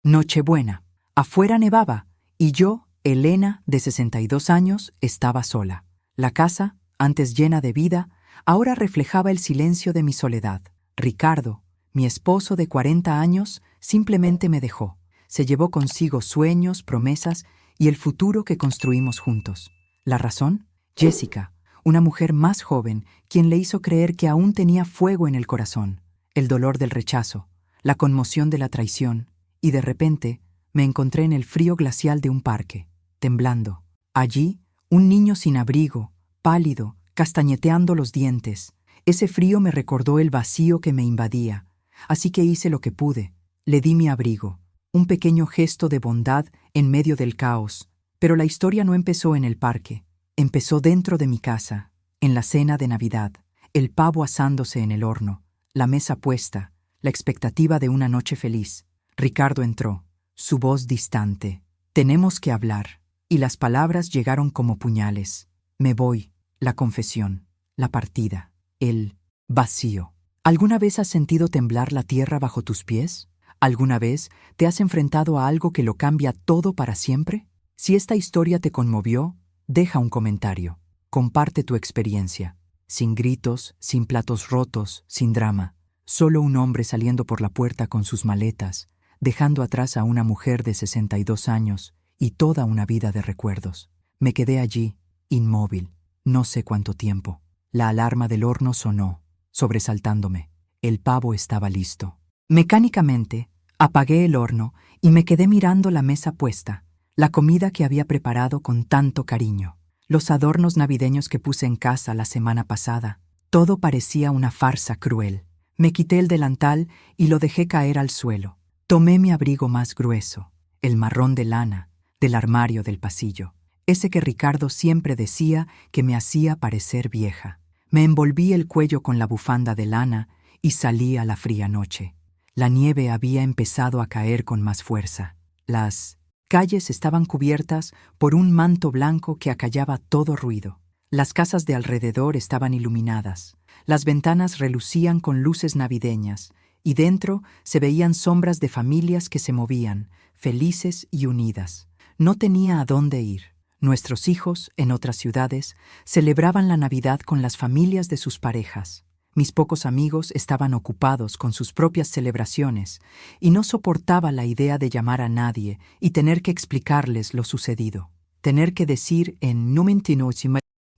Nochebuena. Afuera nevaba, y yo, Elena, de 62 años, estaba sola. La casa, antes llena de vida, ahora reflejaba el silencio de mi soledad. Ricardo, mi esposo de 40 años, simplemente me dejó. Se llevó consigo sueños, promesas y el futuro que construimos juntos. ¿La razón? Jessica, una mujer más joven, quien le hizo creer que aún tenía fuego en el corazón. El dolor del rechazo, la conmoción de la traición, y de repente me encontré en el frío glacial de un parque, temblando. Allí, un niño sin abrigo, pálido, castañeteando los dientes. Ese frío me recordó el vacío que me invadía, así que hice lo que pude. Le di mi abrigo, un pequeño gesto de bondad en medio del caos. Pero la historia no empezó en el parque, empezó dentro de mi casa, en la cena de Navidad, el pavo asándose en el horno, la mesa puesta, la expectativa de una noche feliz. Ricardo entró, su voz distante. «Tenemos que hablar». Y las palabras llegaron como puñales. Me voy, la confesión, la partida, el vacío. ¿Alguna vez has sentido temblar la tierra bajo tus pies? ¿Alguna vez te has enfrentado a algo que lo cambia todo para siempre? Si esta historia te conmovió, deja un comentario. Comparte tu experiencia. Sin gritos, sin platos rotos, sin drama. Solo un hombre saliendo por la puerta con sus maletas, dejando atrás a una mujer de 62 años y toda una vida de recuerdos. Me quedé allí, inmóvil, no sé cuánto tiempo. La alarma del horno sonó, sobresaltándome. El pavo estaba listo. Mecánicamente, apagué el horno y me quedé mirando la mesa puesta, la comida que había preparado con tanto cariño, los adornos navideños que puse en casa la semana pasada. Todo parecía una farsa cruel. Me quité el delantal y lo dejé caer al suelo. Tomé mi abrigo más grueso, el marrón de lana, del armario del pasillo, ese que Ricardo siempre decía que me hacía parecer vieja. Me envolví el cuello con la bufanda de lana y salí a la fría noche. La nieve había empezado a caer con más fuerza. Las calles estaban cubiertas por un manto blanco que acallaba todo ruido. Las casas de alrededor estaban iluminadas. Las ventanas relucían con luces navideñas, y dentro se veían sombras de familias que se movían, felices y unidas. No tenía a dónde ir. Nuestros hijos, en otras ciudades, celebraban la Navidad con las familias de sus parejas. Mis pocos amigos estaban ocupados con sus propias celebraciones, y no soportaba la idea de llamar a nadie y tener que explicarles lo sucedido. Tener que decir en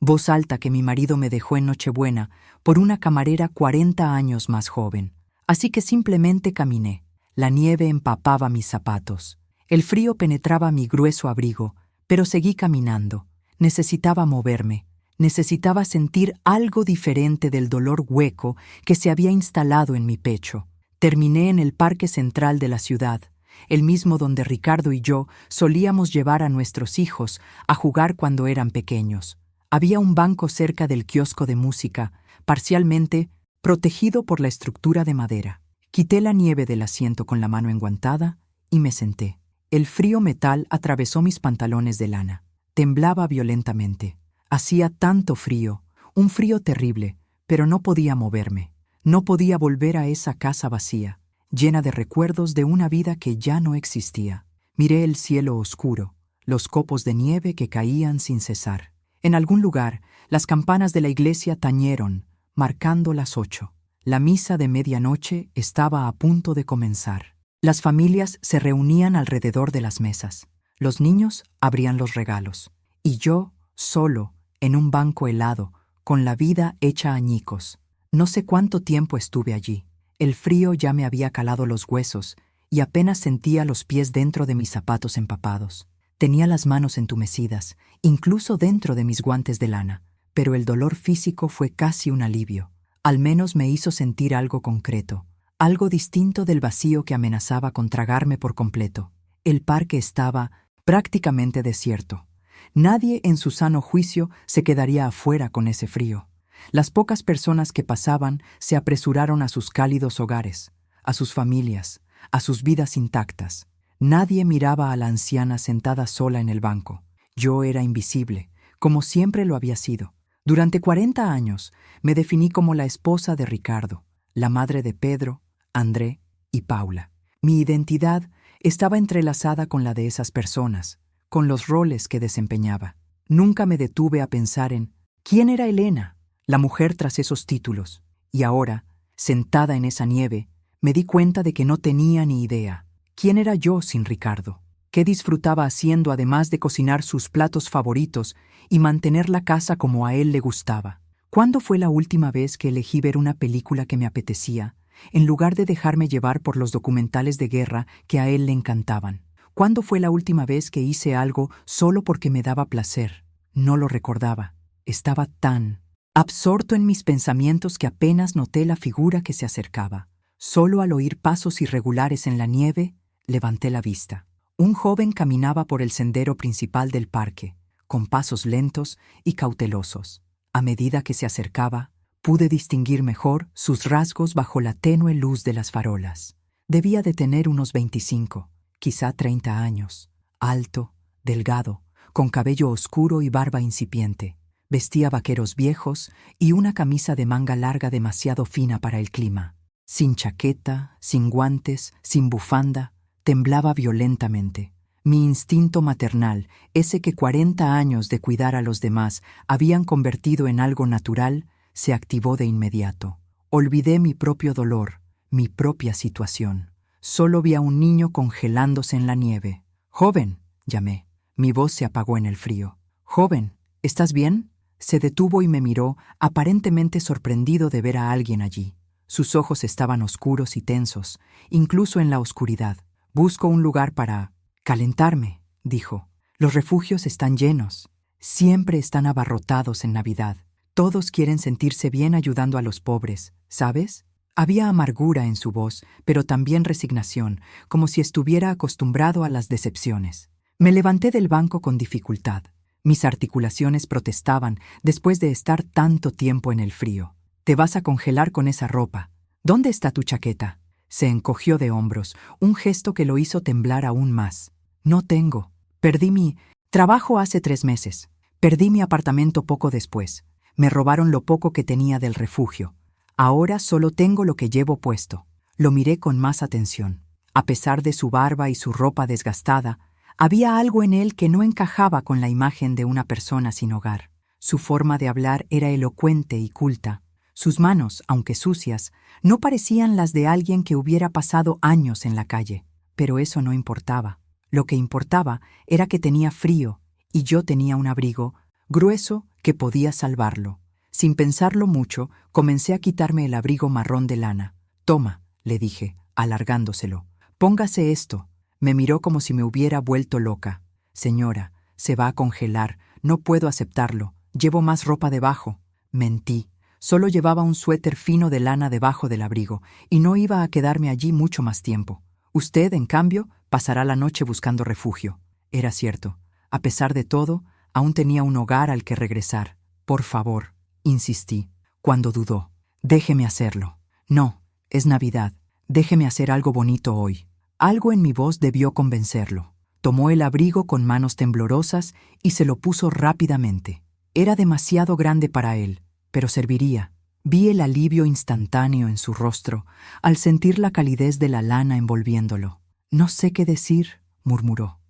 voz alta que mi marido me dejó en Nochebuena por una camarera 40 años más joven. Así que simplemente caminé. La nieve empapaba mis zapatos. El frío penetraba mi grueso abrigo, pero seguí caminando. Necesitaba moverme. Necesitaba sentir algo diferente del dolor hueco que se había instalado en mi pecho. Terminé en el parque central de la ciudad, el mismo donde Ricardo y yo solíamos llevar a nuestros hijos a jugar cuando eran pequeños. Había un banco cerca del kiosco de música, parcialmente protegido por la estructura de madera. Quité la nieve del asiento con la mano enguantada y me senté. El frío metal atravesó mis pantalones de lana. Temblaba violentamente. Hacía tanto frío, un frío terrible, pero no podía moverme. No podía volver a esa casa vacía, llena de recuerdos de una vida que ya no existía. Miré el cielo oscuro, los copos de nieve que caían sin cesar. En algún lugar, las campanas de la iglesia tañeron, marcando las 8. La misa de medianoche estaba a punto de comenzar. Las familias se reunían alrededor de las mesas. Los niños abrían los regalos. Y yo, solo, en un banco helado, con la vida hecha añicos. No sé cuánto tiempo estuve allí. El frío ya me había calado los huesos y apenas sentía los pies dentro de mis zapatos empapados. Tenía las manos entumecidas, incluso dentro de mis guantes de lana. Pero el dolor físico fue casi un alivio. Al menos me hizo sentir algo concreto, algo distinto del vacío que amenazaba con tragarme por completo. El parque estaba prácticamente desierto. Nadie en su sano juicio se quedaría afuera con ese frío. Las pocas personas que pasaban se apresuraron a sus cálidos hogares, a sus familias, a sus vidas intactas. Nadie miraba a la anciana sentada sola en el banco. Yo era invisible, como siempre lo había sido. Durante 40 años me definí como la esposa de Ricardo, la madre de Pedro, André y Paula. Mi identidad Estaba entrelazada con la de esas personas, con los roles que desempeñaba. Nunca me detuve a pensar en ¿quién era Elena, la mujer tras esos títulos? Y ahora, sentada en esa nieve, me di cuenta de que no tenía ni idea. ¿Quién era yo sin Ricardo? ¿Qué disfrutaba haciendo además de cocinar sus platos favoritos y mantener la casa como a él le gustaba? ¿Cuándo fue la última vez que elegí ver una película que me apetecía, en lugar de dejarme llevar por los documentales de guerra que a él le encantaban? ¿Cuándo fue la última vez que hice algo solo porque me daba placer? No lo recordaba. Estaba tan absorto en mis pensamientos que apenas noté la figura que se acercaba. Solo al oír pasos irregulares en la nieve, levanté la vista. Un joven caminaba por el sendero principal del parque, con pasos lentos y cautelosos. A medida que se acercaba, pude distinguir mejor sus rasgos bajo la tenue luz de las farolas. Debía de tener unos 25, quizá 30 años, alto, delgado, con cabello oscuro y barba incipiente. Vestía vaqueros viejos y una camisa de manga larga demasiado fina para el clima. Sin chaqueta, sin guantes, sin bufanda, temblaba violentamente. Mi instinto maternal, ese que 40 años de cuidar a los demás habían convertido en algo natural, se activó de inmediato. Olvidé mi propio dolor, mi propia situación. Solo vi a un niño congelándose en la nieve. «¡Joven!», llamé. Mi voz se apagó en el frío. «Joven, ¿estás bien?». Se detuvo y me miró, aparentemente sorprendido de ver a alguien allí. Sus ojos estaban oscuros y tensos, incluso en la oscuridad. «Busco un lugar para calentarme», dijo. «Los refugios están llenos. Siempre están abarrotados en Navidad. Todos quieren sentirse bien ayudando a los pobres, ¿sabes?». Había amargura en su voz, pero también resignación, como si estuviera acostumbrado a las decepciones. Me levanté del banco con dificultad. Mis articulaciones protestaban después de estar tanto tiempo en el frío. «Te vas a congelar con esa ropa. ¿Dónde está tu chaqueta?». Se encogió de hombros, un gesto que lo hizo temblar aún más. «No tengo. Perdí mi trabajo hace 3 meses. Perdí mi apartamento poco después. Me robaron lo poco que tenía del refugio. Ahora solo tengo lo que llevo puesto». Lo miré con más atención. A pesar de su barba y su ropa desgastada, había algo en él que no encajaba con la imagen de una persona sin hogar. Su forma de hablar era elocuente y culta. Sus manos, aunque sucias, no parecían las de alguien que hubiera pasado años en la calle. Pero eso no importaba. Lo que importaba era que tenía frío, y yo tenía un abrigo grueso que podía salvarlo. Sin pensarlo mucho, comencé a quitarme el abrigo marrón de lana. «Toma», le dije, alargándoselo. «Póngase esto». Me miró como si me hubiera vuelto loca. «Señora, se va a congelar. No puedo aceptarlo. Llevo más ropa debajo». Mentí. Solo llevaba un suéter fino de lana debajo del abrigo, y no iba a quedarme allí mucho más tiempo. Usted, en cambio, pasará la noche buscando refugio. Era cierto. A pesar de todo, aún tenía un hogar al que regresar. «Por favor», insistí, cuando dudó. «Déjeme hacerlo». «No, es Navidad. Déjeme hacer algo bonito hoy». Algo en mi voz debió convencerlo. Tomó el abrigo con manos temblorosas y se lo puso rápidamente. Era demasiado grande para él, pero serviría. Vi el alivio instantáneo en su rostro al sentir la calidez de la lana envolviéndolo. «No sé qué decir», murmuró.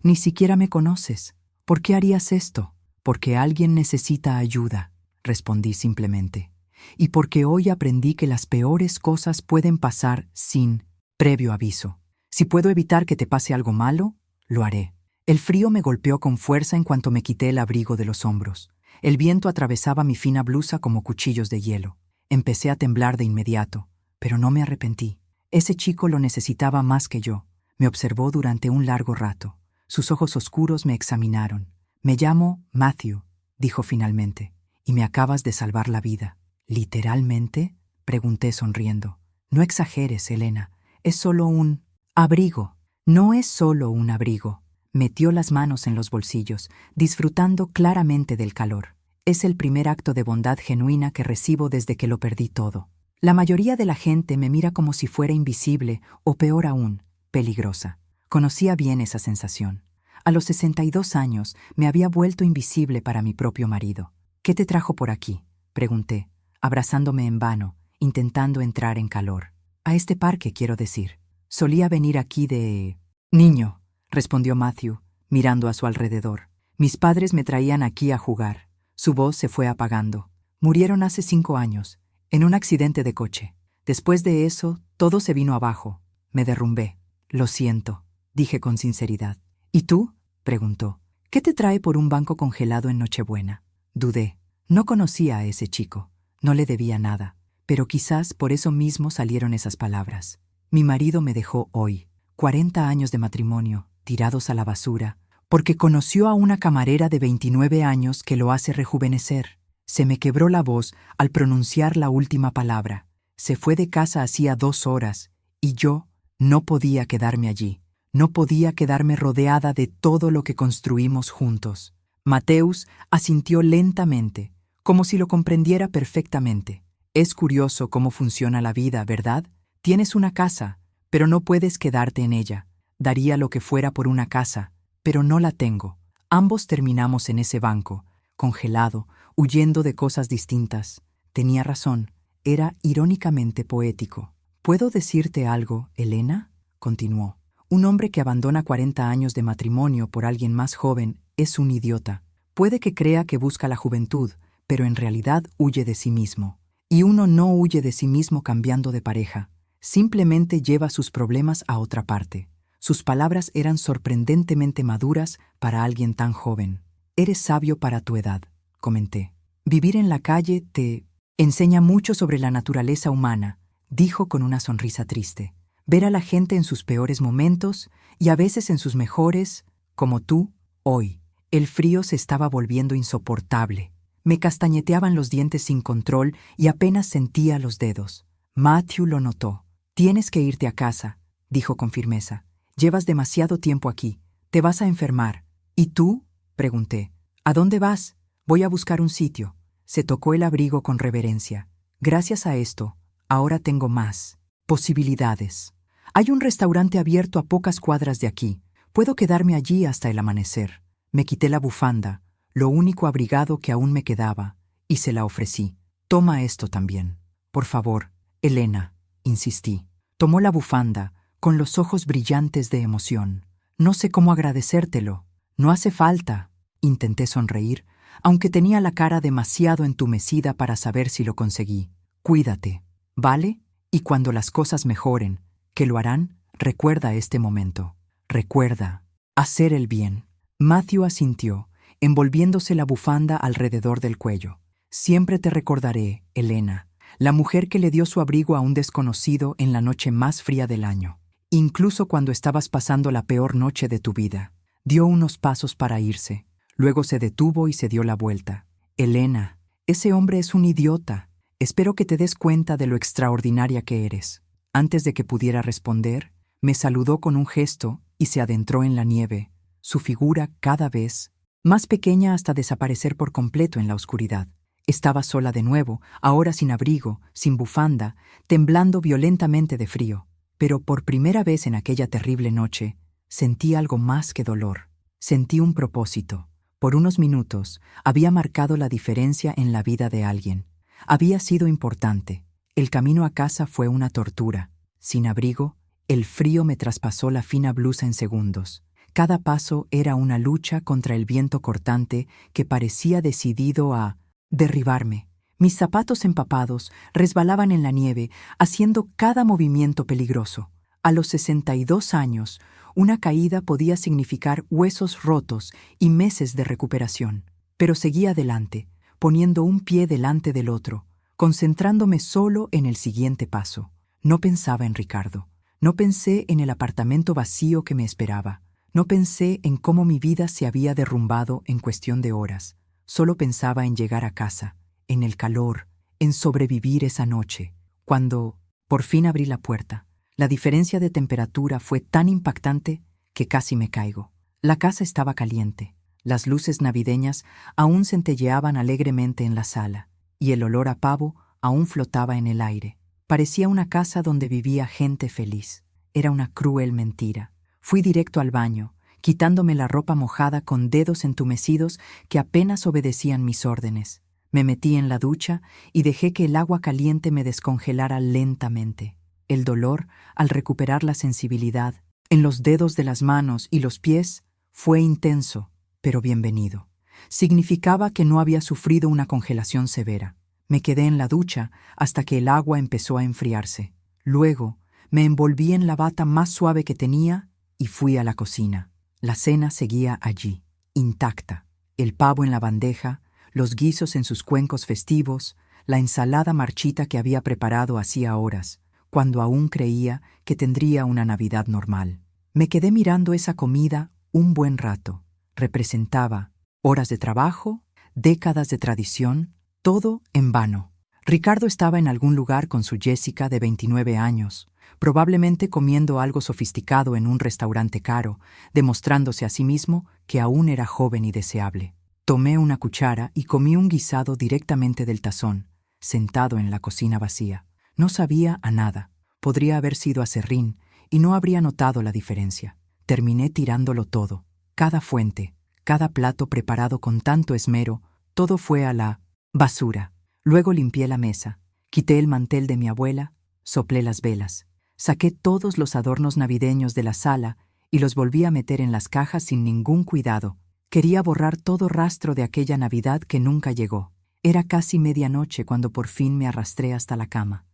«Ni siquiera me conoces. ¿Por qué harías esto?». «Porque alguien necesita ayuda», respondí simplemente. «Y porque hoy aprendí que las peores cosas pueden pasar sin previo aviso. Si puedo evitar que te pase algo malo, lo haré». El frío me golpeó con fuerza en cuanto me quité el abrigo de los hombros. El viento atravesaba mi fina blusa como cuchillos de hielo. Empecé a temblar de inmediato, pero no me arrepentí. Ese chico lo necesitaba más que yo. Me observó durante un largo rato. Sus ojos oscuros me examinaron. «Me llamo Matthew», dijo finalmente, «y me acabas de salvar la vida». «¿Literalmente?», pregunté sonriendo. «No exageres, Elena. Es solo un abrigo». «No es solo un abrigo». Metió las manos en los bolsillos, disfrutando claramente del calor. «Es el primer acto de bondad genuina que recibo desde que lo perdí todo. La mayoría de la gente me mira como si fuera invisible o, peor aún, peligrosa». Conocía bien esa sensación. A los 62 años me había vuelto invisible para mi propio marido. «¿Qué te trajo por aquí?», pregunté, abrazándome en vano, intentando entrar en calor. «A este parque, quiero decir. Solía venir aquí de Niño, respondió Matthew, mirando a su alrededor. Mis padres me traían aquí a jugar. Su voz se fue apagando. Murieron hace 5 años, en un accidente de coche. Después de eso, todo se vino abajo. Me derrumbé. Lo siento, dije con sinceridad. ¿Y tú?, preguntó. ¿Qué te trae por un banco congelado en Nochebuena? Dudé. No conocía a ese chico. No le debía nada. Pero quizás por eso mismo salieron esas palabras. Mi marido me dejó hoy. 40 años de matrimonio, tirados a la basura, porque conoció a una camarera de 29 años que lo hace rejuvenecer. Se me quebró la voz al pronunciar la última palabra. Se fue de casa hacía 2 horas, y yo no podía quedarme allí. No podía quedarme rodeada de todo lo que construimos juntos. Mateus asintió lentamente, como si lo comprendiera perfectamente. Es curioso cómo funciona la vida, ¿verdad? Tienes una casa, pero no puedes quedarte en ella. Daría lo que fuera por una casa, pero no la tengo. Ambos terminamos en ese banco, congelado, huyendo de cosas distintas. Tenía razón, era irónicamente poético. ¿Puedo decirte algo, Elena?, continuó. Un hombre que abandona 40 años de matrimonio por alguien más joven es un idiota. Puede que crea que busca la juventud, pero en realidad huye de sí mismo. Y uno no huye de sí mismo cambiando de pareja. Simplemente lleva sus problemas a otra parte. Sus palabras eran sorprendentemente maduras para alguien tan joven. Eres sabio para tu edad, comenté. Vivir en la calle te enseña mucho sobre la naturaleza humana, dijo con una sonrisa triste. Ver a la gente en sus peores momentos y a veces en sus mejores, como tú, hoy. El frío se estaba volviendo insoportable. Me castañeteaban los dientes sin control y apenas sentía los dedos. Matthew lo notó. Tienes que irte a casa, dijo con firmeza. Llevas demasiado tiempo aquí. Te vas a enfermar. ¿Y tú?, pregunté. ¿A dónde vas? Voy a buscar un sitio. Se tocó el abrigo con reverencia. Gracias a esto, ahora tengo más posibilidades. Hay un restaurante abierto a pocas cuadras de aquí. Puedo quedarme allí hasta el amanecer. Me quité la bufanda, lo único abrigado que aún me quedaba, y se la ofrecí. Toma esto también. Por favor, Elena, insistí. Tomó la bufanda, con los ojos brillantes de emoción. No sé cómo agradecértelo. No hace falta. Intenté sonreír, aunque tenía la cara demasiado entumecida para saber si lo conseguí. Cuídate, ¿vale? Y cuando las cosas mejoren, que lo harán, recuerda este momento. Recuerda hacer el bien. Matthew asintió, envolviéndose la bufanda alrededor del cuello. Siempre te recordaré, Elena, la mujer que le dio su abrigo a un desconocido en la noche más fría del año. Incluso cuando estabas pasando la peor noche de tu vida. Dio unos pasos para irse. Luego se detuvo y se dio la vuelta. Elena, ese hombre es un idiota. Espero que te des cuenta de lo extraordinaria que eres. Antes de que pudiera responder, me saludó con un gesto y se adentró en la nieve, su figura cada vez más pequeña hasta desaparecer por completo en la oscuridad. Estaba sola de nuevo, ahora sin abrigo, sin bufanda, temblando violentamente de frío. Pero por primera vez en aquella terrible noche, sentí algo más que dolor. Sentí un propósito. Por unos minutos, había marcado la diferencia en la vida de alguien. Había sido importante. El camino a casa fue una tortura. Sin abrigo, el frío me traspasó la fina blusa en segundos. Cada paso era una lucha contra el viento cortante que parecía decidido a derribarme. Mis zapatos empapados resbalaban en la nieve, haciendo cada movimiento peligroso. A los 62 años, una caída podía significar huesos rotos y meses de recuperación. Pero seguí adelante, poniendo un pie delante del otro, concentrándome solo en el siguiente paso. No pensaba en Ricardo. No pensé en el apartamento vacío que me esperaba. No pensé en cómo mi vida se había derrumbado en cuestión de horas. Solo pensaba en llegar a casa, en el calor, en sobrevivir esa noche. Cuando por fin abrí la puerta, la diferencia de temperatura fue tan impactante que casi me caigo. La casa estaba caliente. Las luces navideñas aún centelleaban alegremente en la sala, y el olor a pavo aún flotaba en el aire. Parecía una casa donde vivía gente feliz. Era una cruel mentira. Fui directo al baño, quitándome la ropa mojada con dedos entumecidos que apenas obedecían mis órdenes. Me metí en la ducha y dejé que el agua caliente me descongelara lentamente. El dolor, al recuperar la sensibilidad, en los dedos de las manos y los pies, fue intenso, pero bienvenido. Significaba que no había sufrido una congelación severa. Me quedé en la ducha hasta que el agua empezó a enfriarse. Luego, me envolví en la bata más suave que tenía y fui a la cocina. La cena seguía allí, intacta. El pavo en la bandeja, los guisos en sus cuencos festivos, la ensalada marchita que había preparado hacía horas, cuando aún creía que tendría una Navidad normal. Me quedé mirando esa comida un buen rato. Representaba horas de trabajo, décadas de tradición, todo en vano. Ricardo estaba en algún lugar con su Jessica de 29 años, probablemente comiendo algo sofisticado en un restaurante caro, demostrándose a sí mismo que aún era joven y deseable. Tomé una cuchara y comí un guisado directamente del tazón, sentado en la cocina vacía. No sabía a nada. Podría haber sido aserrín y no habría notado la diferencia. Terminé tirándolo todo. Cada fuente, cada plato preparado con tanto esmero, todo fue a la basura. Luego limpié la mesa, quité el mantel de mi abuela, soplé las velas, saqué todos los adornos navideños de la sala y los volví a meter en las cajas sin ningún cuidado. Quería borrar todo rastro de aquella Navidad que nunca llegó. Era casi medianoche cuando por fin me arrastré hasta la cama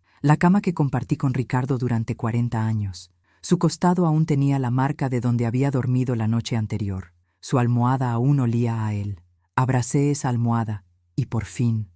que compartí con Ricardo durante 40 años. Su costado aún tenía la marca de donde había dormido la noche anterior. Su almohada aún olía a él. Abracé esa almohada y por fin,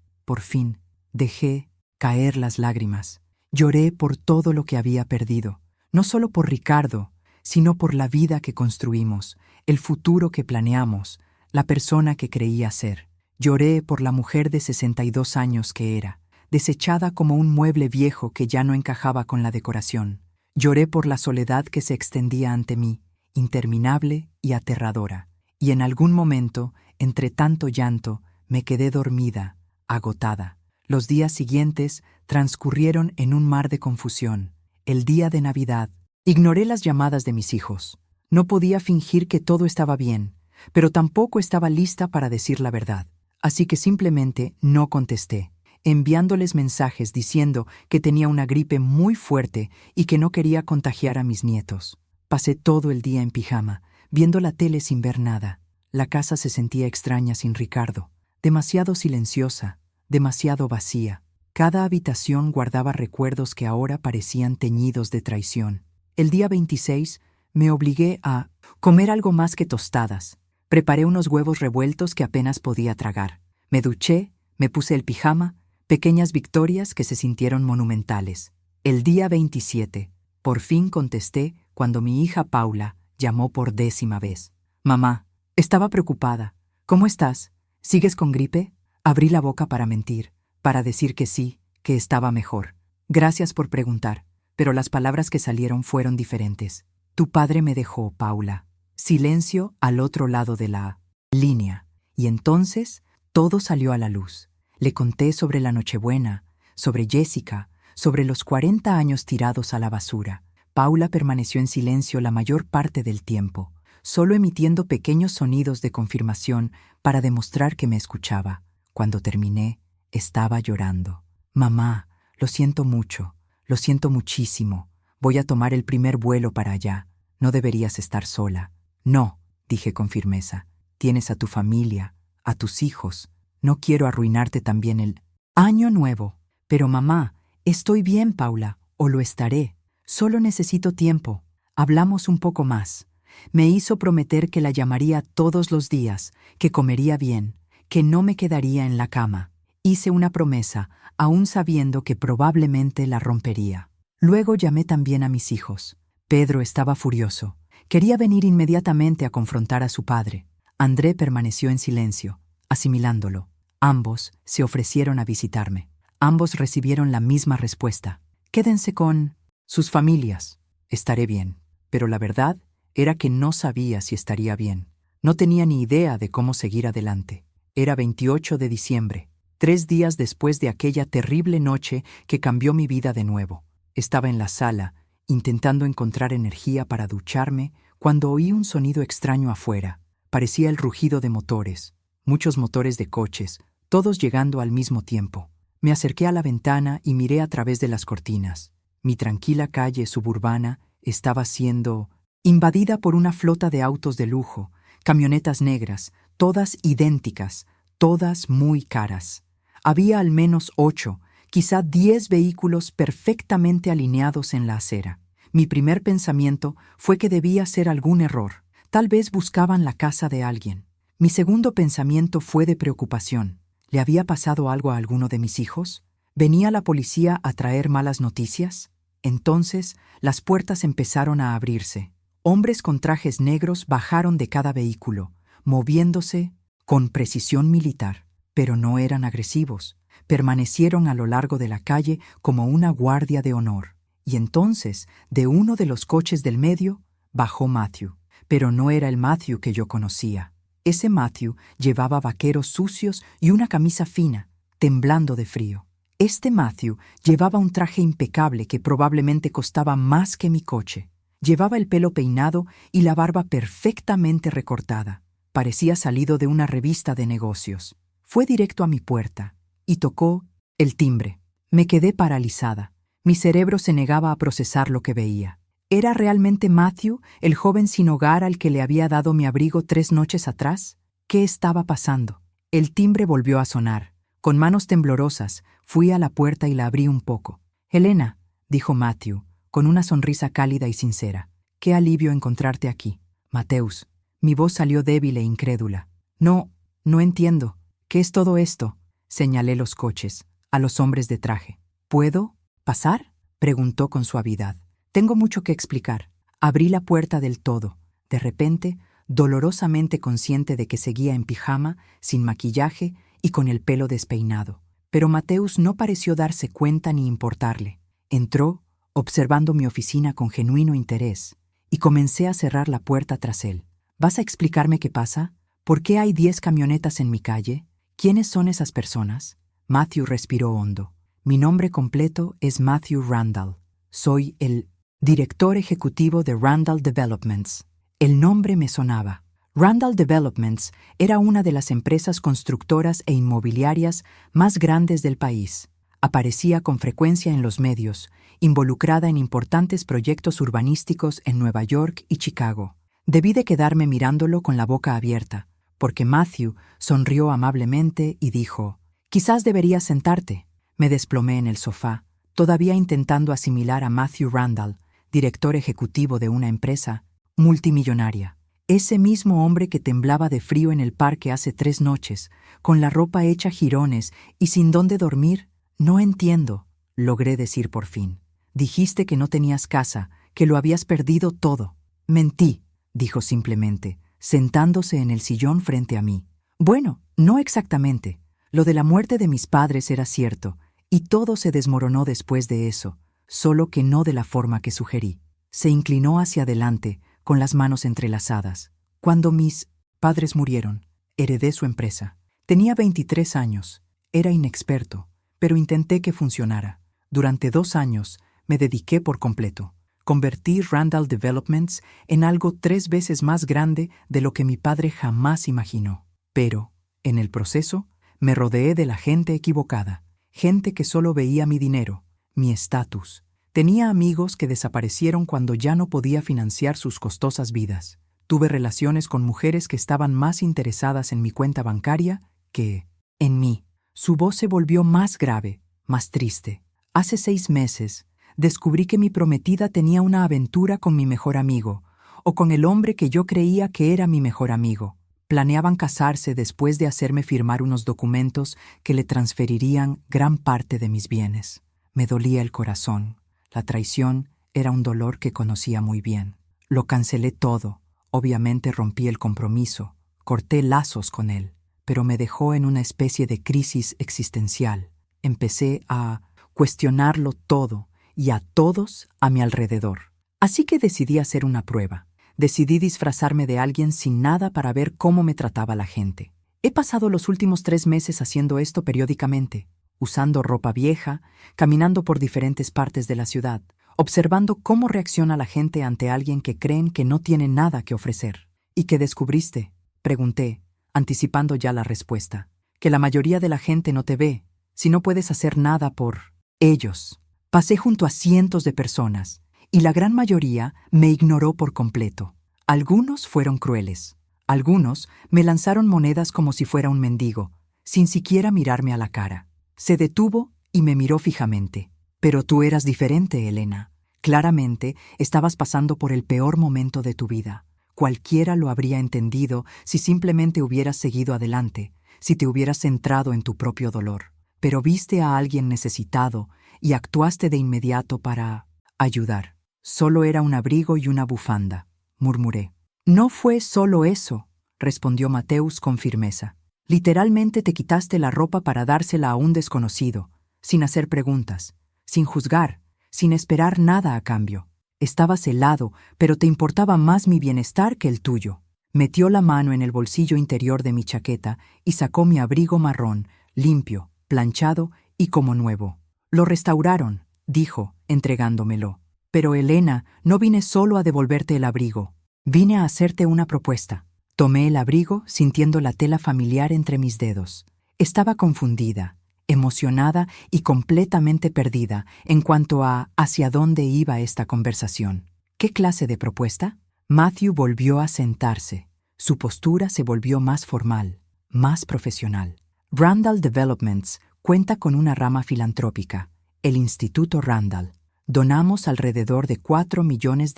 dejé caer las lágrimas. Lloré por todo lo que había perdido, no solo por Ricardo, sino por la vida que construimos, el futuro que planeamos, la persona que creía ser. Lloré por la mujer de 62 años que era, desechada como un mueble viejo que ya no encajaba con la decoración. Lloré por la soledad que se extendía ante mí, interminable y aterradora. Y en algún momento, entre tanto llanto, me quedé dormida, agotada. Los días siguientes transcurrieron en un mar de confusión. El día de Navidad, ignoré las llamadas de mis hijos. No podía fingir que todo estaba bien, pero tampoco estaba lista para decir la verdad. Así que simplemente no contesté, enviándoles mensajes diciendo que tenía una gripe muy fuerte y que no quería contagiar a mis nietos. Pasé todo el día en pijama, viendo la tele sin ver nada. La casa se sentía extraña sin Ricardo, demasiado silenciosa, demasiado vacía. Cada habitación guardaba recuerdos que ahora parecían teñidos de traición. El día 26 me obligué a comer algo más que tostadas. Preparé unos huevos revueltos que apenas podía tragar. Me duché, me puse el pijama, pequeñas victorias que se sintieron monumentales. El día 27, por fin contesté cuando mi hija Paula llamó por 10ª vez. «Mamá, estaba preocupada. ¿Cómo estás? ¿Sigues con gripe?» Abrí la boca para mentir, para decir que sí, que estaba mejor. «Gracias por preguntar», pero las palabras que salieron fueron diferentes. «Tu padre me dejó, Paula». Silencio al otro lado de la línea. Y entonces todo salió a la luz. Le conté sobre la Nochebuena, sobre Jessica, sobre los 40 años tirados a la basura. Paula permaneció en silencio la mayor parte del tiempo, solo emitiendo pequeños sonidos de confirmación para demostrar que me escuchaba. Cuando terminé, estaba llorando. «Mamá, lo siento mucho, lo siento muchísimo. Voy a tomar el primer vuelo para allá. No deberías estar sola». «No», dije con firmeza. «Tienes a tu familia, a tus hijos. No quiero arruinarte también el año nuevo». «Pero mamá, estoy bien, Paula, o lo estaré. Solo necesito tiempo. Hablamos un poco más». Me hizo prometer que la llamaría todos los días, que comería bien, que no me quedaría en la cama. Hice una promesa, aún sabiendo que probablemente la rompería. Luego llamé también a mis hijos. Pedro estaba furioso. Quería venir inmediatamente a confrontar a su padre. André permaneció en silencio, asimilándolo. Ambos se ofrecieron a visitarme. Ambos recibieron la misma respuesta. «Quédense con sus familias. Estaré bien». Pero la verdad era que no sabía si estaría bien. No tenía ni idea de cómo seguir adelante. Era 28 de diciembre, 3 días después de aquella terrible noche que cambió mi vida de nuevo. Estaba en la sala, intentando encontrar energía para ducharme, cuando oí un sonido extraño afuera. Parecía el rugido de motores, muchos motores de coches, todos llegando al mismo tiempo. Me acerqué a la ventana y miré a través de las cortinas. Mi tranquila calle suburbana estaba siendo invadida por una flota de autos de lujo, camionetas negras, todas idénticas, todas muy caras. Había al menos 8, quizá 10 vehículos perfectamente alineados en la acera. Mi primer pensamiento fue que debía ser algún error. Tal vez buscaban la casa de alguien. Mi segundo pensamiento fue de preocupación. ¿Le había pasado algo a alguno de mis hijos? ¿Venía la policía a traer malas noticias? Entonces, las puertas empezaron a abrirse. Hombres con trajes negros bajaron de cada vehículo, moviéndose con precisión militar, pero no eran agresivos. Permanecieron a lo largo de la calle como una guardia de honor. Y entonces, de uno de los coches del medio, bajó Matthew. Pero no era el Matthew que yo conocía. Ese Matthew llevaba vaqueros sucios y una camisa fina, temblando de frío. Este Matthew llevaba un traje impecable que probablemente costaba más que mi coche. Llevaba el pelo peinado y la barba perfectamente recortada. Parecía salido de una revista de negocios. Fue directo a mi puerta y tocó el timbre. Me quedé paralizada. Mi cerebro se negaba a procesar lo que veía. ¿Era realmente Matthew, el joven sin hogar al que le había dado mi abrigo 3 noches atrás? ¿Qué estaba pasando? El timbre volvió a sonar. Con manos temblorosas, fui a la puerta y la abrí un poco. «Helena», dijo Matthew, con una sonrisa cálida y sincera. «Qué alivio encontrarte aquí». «Mateus». Mi voz salió débil e incrédula. No entiendo. ¿Qué es todo esto?» Señalé los coches, a los hombres de traje. «¿Puedo pasar?», preguntó con suavidad. «Tengo mucho que explicar». Abrí la puerta del todo. De repente, dolorosamente consciente de que seguía en pijama, sin maquillaje y con el pelo despeinado. Pero Mateus no pareció darse cuenta ni importarle. Entró, observando mi oficina con genuino interés, y comencé a cerrar la puerta tras él. «¿Vas a explicarme qué pasa? ¿Por qué hay 10 camionetas en mi calle? ¿Quiénes son esas personas?» Matthew respiró hondo. «Mi nombre completo es Matthew Randall. Soy el director ejecutivo de Randall Developments». El nombre me sonaba. Randall Developments era una de las empresas constructoras e inmobiliarias más grandes del país. Aparecía con frecuencia en los medios, involucrada en importantes proyectos urbanísticos en Nueva York y Chicago. Debí de quedarme mirándolo con la boca abierta, porque Matthew sonrió amablemente y dijo: «Quizás deberías sentarte». Me desplomé en el sofá, todavía intentando asimilar a Matthew Randall, director ejecutivo de una empresa multimillonaria. Ese mismo hombre que temblaba de frío en el parque hace 3 noches, con la ropa hecha jirones y sin dónde dormir. «No entiendo», logré decir por fin. «Dijiste que no tenías casa, que lo habías perdido todo». «Mentí», dijo simplemente, sentándose en el sillón frente a mí. «Bueno, no exactamente. Lo de la muerte de mis padres era cierto, y todo se desmoronó después de eso, solo que no de la forma que sugerí». Se inclinó hacia adelante, con las manos entrelazadas. «Cuando mis padres murieron, heredé su empresa. Tenía 23 años. Era inexperto, pero intenté que funcionara. Durante 2 años me dediqué por completo. Convertí Randall Developments en algo 3 veces más grande de lo que mi padre jamás imaginó. Pero, en el proceso, me rodeé de la gente equivocada, gente que solo veía mi dinero, mi estatus. Tenía amigos que desaparecieron cuando ya no podía financiar sus costosas vidas. Tuve relaciones con mujeres que estaban más interesadas en mi cuenta bancaria que en mí». Su voz se volvió más grave, más triste. «Hace 6 meses, descubrí que mi prometida tenía una aventura con mi mejor amigo, o con el hombre que yo creía que era mi mejor amigo. Planeaban casarse después de hacerme firmar unos documentos que le transferirían gran parte de mis bienes. Me dolía el corazón. La traición era un dolor que conocía muy bien. Lo cancelé todo. Obviamente rompí el compromiso, corté lazos con él, pero me dejó en una especie de crisis existencial. Empecé a cuestionarlo todo y a todos a mi alrededor. Así que decidí hacer una prueba. Decidí disfrazarme de alguien sin nada para ver cómo me trataba la gente. He pasado los últimos 3 meses haciendo esto periódicamente, usando ropa vieja, caminando por diferentes partes de la ciudad, observando cómo reacciona la gente ante alguien que creen que no tiene nada que ofrecer. «¿Y qué descubriste?», pregunté, anticipando ya la respuesta. «Que la mayoría de la gente no te ve, si no puedes hacer nada por ellos». Pasé junto a cientos de personas, y la gran mayoría me ignoró por completo. Algunos fueron crueles. Algunos me lanzaron monedas como si fuera un mendigo, sin siquiera mirarme a la cara. Se detuvo y me miró fijamente. Pero tú eras diferente, Elena. Claramente estabas pasando por el peor momento de tu vida. Cualquiera lo habría entendido si simplemente hubieras seguido adelante, si te hubieras centrado en tu propio dolor. Pero viste a alguien necesitado y actuaste de inmediato para ayudar. Solo era un abrigo y una bufanda, murmuré. No fue solo eso, respondió Mateus con firmeza. Literalmente te quitaste la ropa para dársela a un desconocido, sin hacer preguntas, sin juzgar, sin esperar nada a cambio. Estabas helado, pero te importaba más mi bienestar que el tuyo. Metió la mano en el bolsillo interior de mi chaqueta y sacó mi abrigo marrón, limpio, planchado y como nuevo. Lo restauraron, dijo, entregándomelo. Pero Elena, no vine solo a devolverte el abrigo. Vine a hacerte una propuesta. Tomé el abrigo sintiendo la tela familiar entre mis dedos. Estaba confundida, emocionada y completamente perdida en cuanto a hacia dónde iba esta conversación. ¿Qué clase de propuesta? Matthew volvió a sentarse. Su postura se volvió más formal, más profesional. Randall Developments cuenta con una rama filantrópica, el Instituto Randall. Donamos alrededor de $4 millones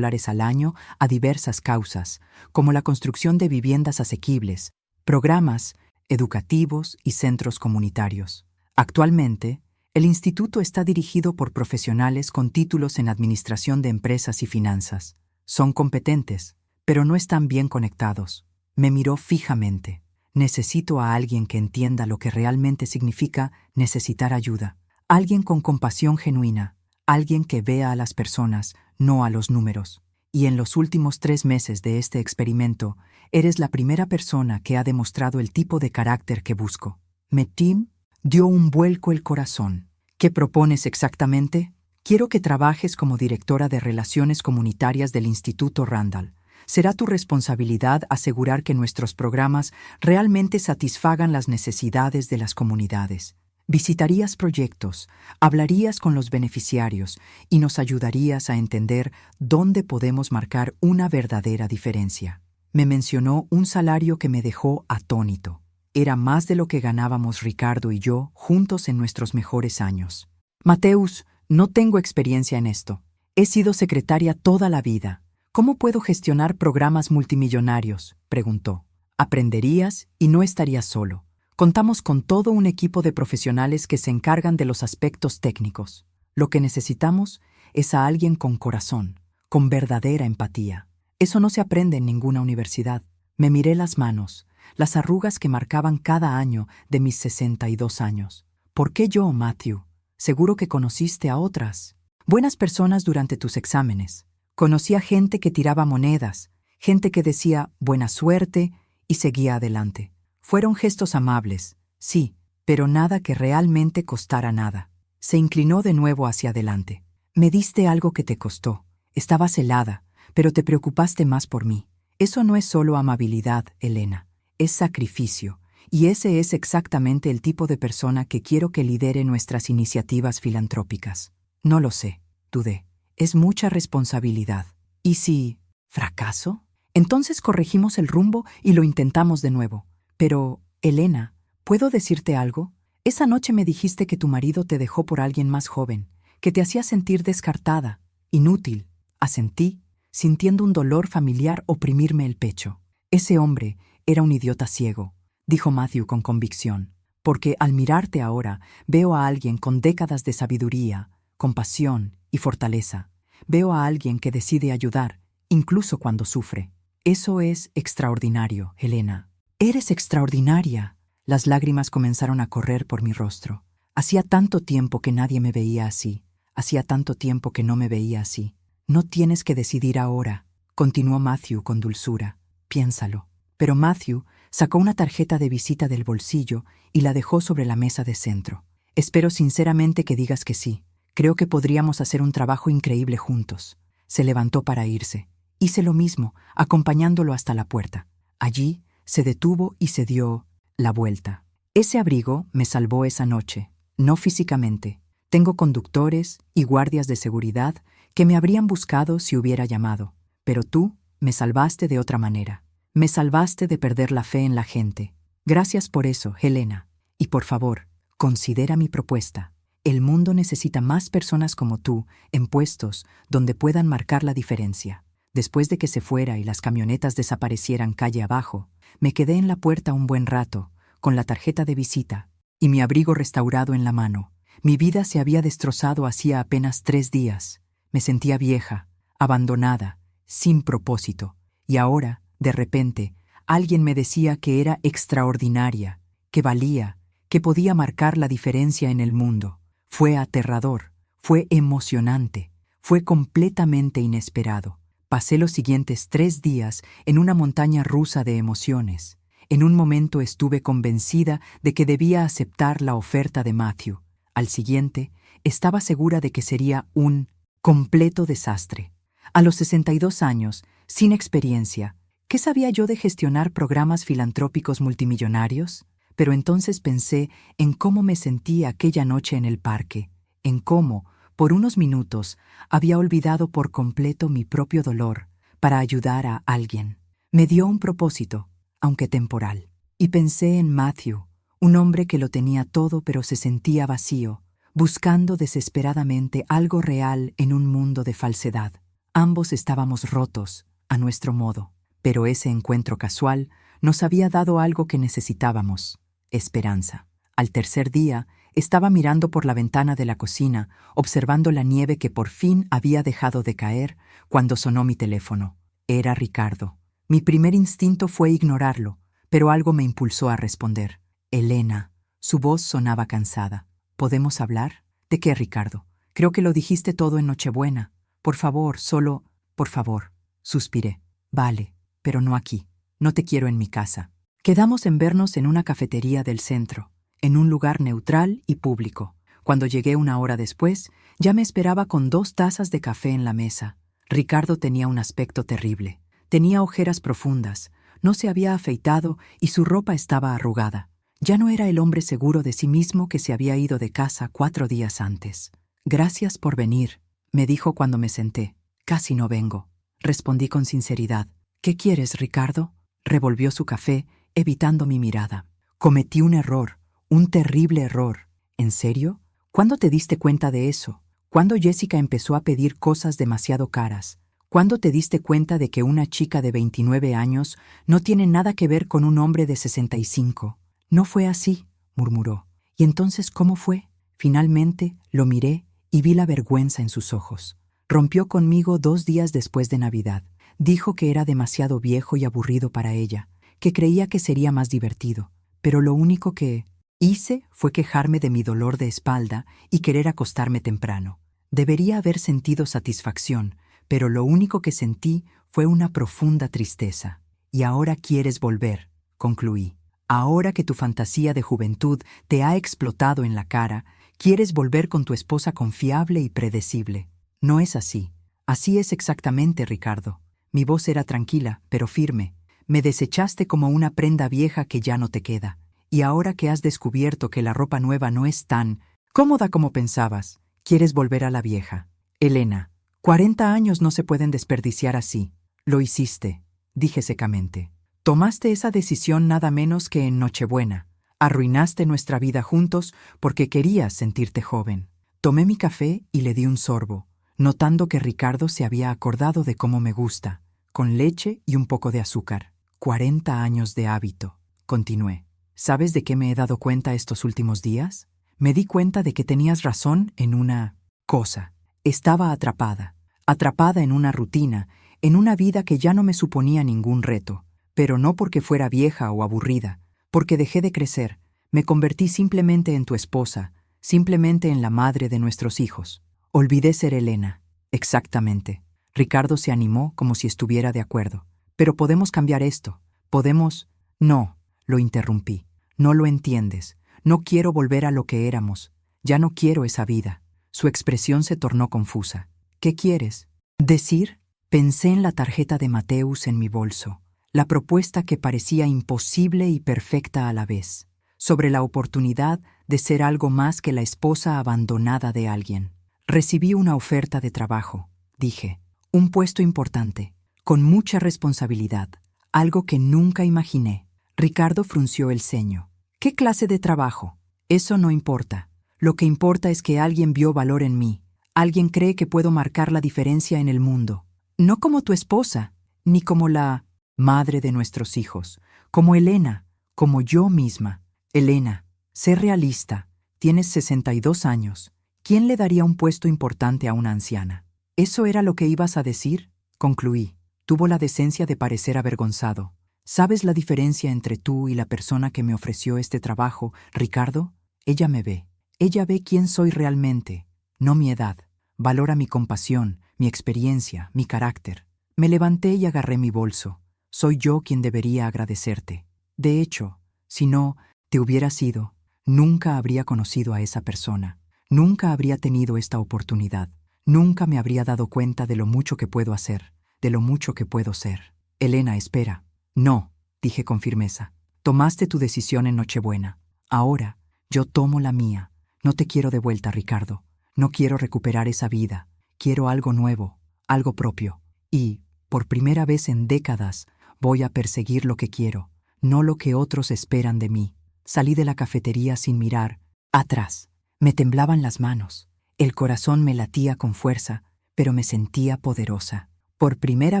al año a diversas causas, como la construcción de viviendas asequibles, programas educativos y centros comunitarios. Actualmente, el instituto está dirigido por profesionales con títulos en administración de empresas y finanzas. Son competentes, pero no están bien conectados. Me miró fijamente. Necesito a alguien que entienda lo que realmente significa necesitar ayuda. Alguien con compasión genuina. Alguien que vea a las personas, no a los números. Y en los últimos 3 meses de este experimento, eres la primera persona que ha demostrado el tipo de carácter que busco. Metin dio un vuelco el corazón. ¿Qué propones exactamente? Quiero que trabajes como directora de Relaciones Comunitarias del Instituto Randall. Será tu responsabilidad asegurar que nuestros programas realmente satisfagan las necesidades de las comunidades. Visitarías proyectos, hablarías con los beneficiarios y nos ayudarías a entender dónde podemos marcar una verdadera diferencia. Me mencionó un salario que me dejó atónito. Era más de lo que ganábamos Ricardo y yo juntos en nuestros mejores años. Mateus, no tengo experiencia en esto. He sido secretaria toda la vida. ¿Cómo puedo gestionar programas multimillonarios?, preguntó. Aprenderías y no estarías solo. Contamos con todo un equipo de profesionales que se encargan de los aspectos técnicos. Lo que necesitamos es a alguien con corazón, con verdadera empatía. Eso no se aprende en ninguna universidad. Me miré las manos, las arrugas que marcaban cada año de mis 62 años. ¿Por qué yo, Matthew? Seguro que conociste a otras. Buenas personas durante tus exámenes. Conocí a gente que tiraba monedas, gente que decía buena suerte y seguía adelante. Fueron gestos amables, sí, pero nada que realmente costara nada. Se inclinó de nuevo hacia adelante. Me diste algo que te costó. Estabas helada, pero te preocupaste más por mí. Eso no es solo amabilidad, Elena. Es sacrificio, y ese es exactamente el tipo de persona que quiero que lidere nuestras iniciativas filantrópicas. No lo sé, dudé. Es mucha responsabilidad. ¿Y si fracaso? Entonces corregimos el rumbo y lo intentamos de nuevo. Pero, Elena, ¿puedo decirte algo? Esa noche me dijiste que tu marido te dejó por alguien más joven, que te hacía sentir descartada, inútil. Asentí, sintiendo un dolor familiar oprimirme el pecho. Ese hombre era un idiota ciego, dijo Matthew con convicción, porque al mirarte ahora veo a alguien con décadas de sabiduría, compasión y fortaleza. Veo a alguien que decide ayudar, incluso cuando sufre. Eso es extraordinario, Elena. Eres extraordinaria. Las lágrimas comenzaron a correr por mi rostro. Hacía tanto tiempo que nadie me veía así. Hacía tanto tiempo que no me veía así. No tienes que decidir ahora, continuó Matthew con dulzura. Piénsalo. Pero Matthew sacó una tarjeta de visita del bolsillo y la dejó sobre la mesa de centro. Espero sinceramente que digas que sí. Creo que podríamos hacer un trabajo increíble juntos. Se levantó para irse. Hice lo mismo, acompañándolo hasta la puerta. Allí se detuvo y se dio la vuelta. Ese abrigo me salvó esa noche, no físicamente. Tengo conductores y guardias de seguridad que me habrían buscado si hubiera llamado. Pero tú me salvaste de otra manera. Me salvaste de perder la fe en la gente. Gracias por eso, Helena. Y por favor, considera mi propuesta. El mundo necesita más personas como tú en puestos donde puedan marcar la diferencia. Después de que se fuera y las camionetas desaparecieran calle abajo, me quedé en la puerta un buen rato, con la tarjeta de visita y mi abrigo restaurado en la mano. Mi vida se había destrozado hacía apenas 3 días. Me sentía vieja, abandonada, sin propósito. Y ahora, de repente, alguien me decía que era extraordinaria, que valía, que podía marcar la diferencia en el mundo. Fue aterrador, fue emocionante, fue completamente inesperado. Pasé los siguientes 3 días en una montaña rusa de emociones. En un momento estuve convencida de que debía aceptar la oferta de Matthew. Al siguiente, estaba segura de que sería un completo desastre. A los 62 años, sin experiencia, ¿qué sabía yo de gestionar programas filantrópicos multimillonarios? Pero entonces pensé en cómo me sentí aquella noche en el parque, en cómo, por unos minutos, había olvidado por completo mi propio dolor para ayudar a alguien. Me dio un propósito, aunque temporal. Y pensé en Matthew, un hombre que lo tenía todo pero se sentía vacío, buscando desesperadamente algo real en un mundo de falsedad. Ambos estábamos rotos, a nuestro modo, pero ese encuentro casual nos había dado algo que necesitábamos: esperanza. Al tercer día, estaba mirando por la ventana de la cocina, observando la nieve que por fin había dejado de caer, cuando sonó mi teléfono. Era Ricardo. Mi primer instinto fue ignorarlo, pero algo me impulsó a responder. Elena. Su voz sonaba cansada. ¿Podemos hablar? ¿De qué, Ricardo? Creo que lo dijiste todo en Nochebuena. Por favor, solo... Por favor. Suspiré. Vale, pero no aquí. No te quiero en mi casa. Quedamos en vernos en una cafetería del centro, en un lugar neutral y público. Cuando llegué 1 hora después, ya me esperaba con 2 tazas de café en la mesa. Ricardo tenía un aspecto terrible. Tenía ojeras profundas, no se había afeitado y su ropa estaba arrugada. Ya no era el hombre seguro de sí mismo que se había ido de casa 4 días antes. Gracias por venir, me dijo cuando me senté. Casi no vengo, respondí con sinceridad. ¿Qué quieres, Ricardo? Revolvió su café, evitando mi mirada. Cometí un error, un terrible error. ¿En serio? ¿Cuándo te diste cuenta de eso? ¿Cuándo Jessica empezó a pedir cosas demasiado caras? ¿Cuándo te diste cuenta de que una chica de 29 años no tiene nada que ver con un hombre de 65? No fue así, murmuró. ¿Y entonces cómo fue? Finalmente lo miré y vi la vergüenza en sus ojos. Rompió conmigo 2 días después de Navidad. Dijo que era demasiado viejo y aburrido para ella, que creía que sería más divertido. Pero lo único que hice fue quejarme de mi dolor de espalda y querer acostarme temprano. Debería haber sentido satisfacción, pero lo único que sentí fue una profunda tristeza. Y ahora quieres volver, concluí. Ahora que tu fantasía de juventud te ha explotado en la cara, quieres volver con tu esposa confiable y predecible. No es así. Así es exactamente, Ricardo. Mi voz era tranquila, pero firme. Me desechaste como una prenda vieja que ya no te queda. Y ahora que has descubierto que la ropa nueva no es tan cómoda como pensabas, quieres volver a la vieja. Elena, 40 años no se pueden desperdiciar así. Lo hiciste, dije secamente. Tomaste esa decisión nada menos que en Nochebuena. Arruinaste nuestra vida juntos porque querías sentirte joven. Tomé mi café y le di un sorbo, notando que Ricardo se había acordado de cómo me gusta, con leche y un poco de azúcar. 40 años de hábito, continué. ¿Sabes de qué me he dado cuenta estos últimos días? Me di cuenta de que tenías razón en una cosa. Estaba atrapada en una rutina, en una vida que ya no me suponía ningún reto. Pero no porque fuera vieja o aburrida, porque dejé de crecer. Me convertí simplemente en tu esposa, simplemente en la madre de nuestros hijos. Olvidé ser Elena. Exactamente. Ricardo se animó como si estuviera de acuerdo. Pero podemos cambiar esto. Podemos... No, lo interrumpí. No lo entiendes. No quiero volver a lo que éramos. Ya no quiero esa vida. Su expresión se tornó confusa. ¿Qué quieres? ¿Decir? Pensé en la tarjeta de Mateus en mi bolso. La propuesta que parecía imposible y perfecta a la vez, sobre la oportunidad de ser algo más que la esposa abandonada de alguien. Recibí una oferta de trabajo. dije. Un puesto importante, con mucha responsabilidad, algo que nunca imaginé. Ricardo frunció el ceño. ¿Qué clase de trabajo? Eso no importa. Lo que importa es que alguien vio valor en mí. Alguien cree que puedo marcar la diferencia en el mundo. No como tu esposa, ni como la madre de nuestros hijos, como Elena, como yo misma. Elena, sé realista. Tienes 62 años. ¿Quién le daría un puesto importante a una anciana? ¿Eso era lo que ibas a decir? Concluí. Tuvo la decencia de parecer avergonzado. ¿Sabes la diferencia entre tú y la persona que me ofreció este trabajo, Ricardo? Ella me ve. Ella ve quién soy realmente, no mi edad. Valora mi compasión, mi experiencia, mi carácter. Me levanté y agarré mi bolso. Soy yo quien debería agradecerte. De hecho, si no te hubieras ido, nunca habría conocido a esa persona. Nunca habría tenido esta oportunidad. Nunca me habría dado cuenta de lo mucho que puedo hacer, de lo mucho que puedo ser. Elena, espera. No, dije con firmeza. Tomaste tu decisión en Nochebuena. Ahora, yo tomo la mía. No te quiero de vuelta, Ricardo. No quiero recuperar esa vida. Quiero algo nuevo, algo propio. Y, por primera vez en décadas, voy a perseguir lo que quiero, no lo que otros esperan de mí. Salí de la cafetería sin mirar atrás. Me temblaban las manos. El corazón me latía con fuerza, pero me sentía poderosa. Por primera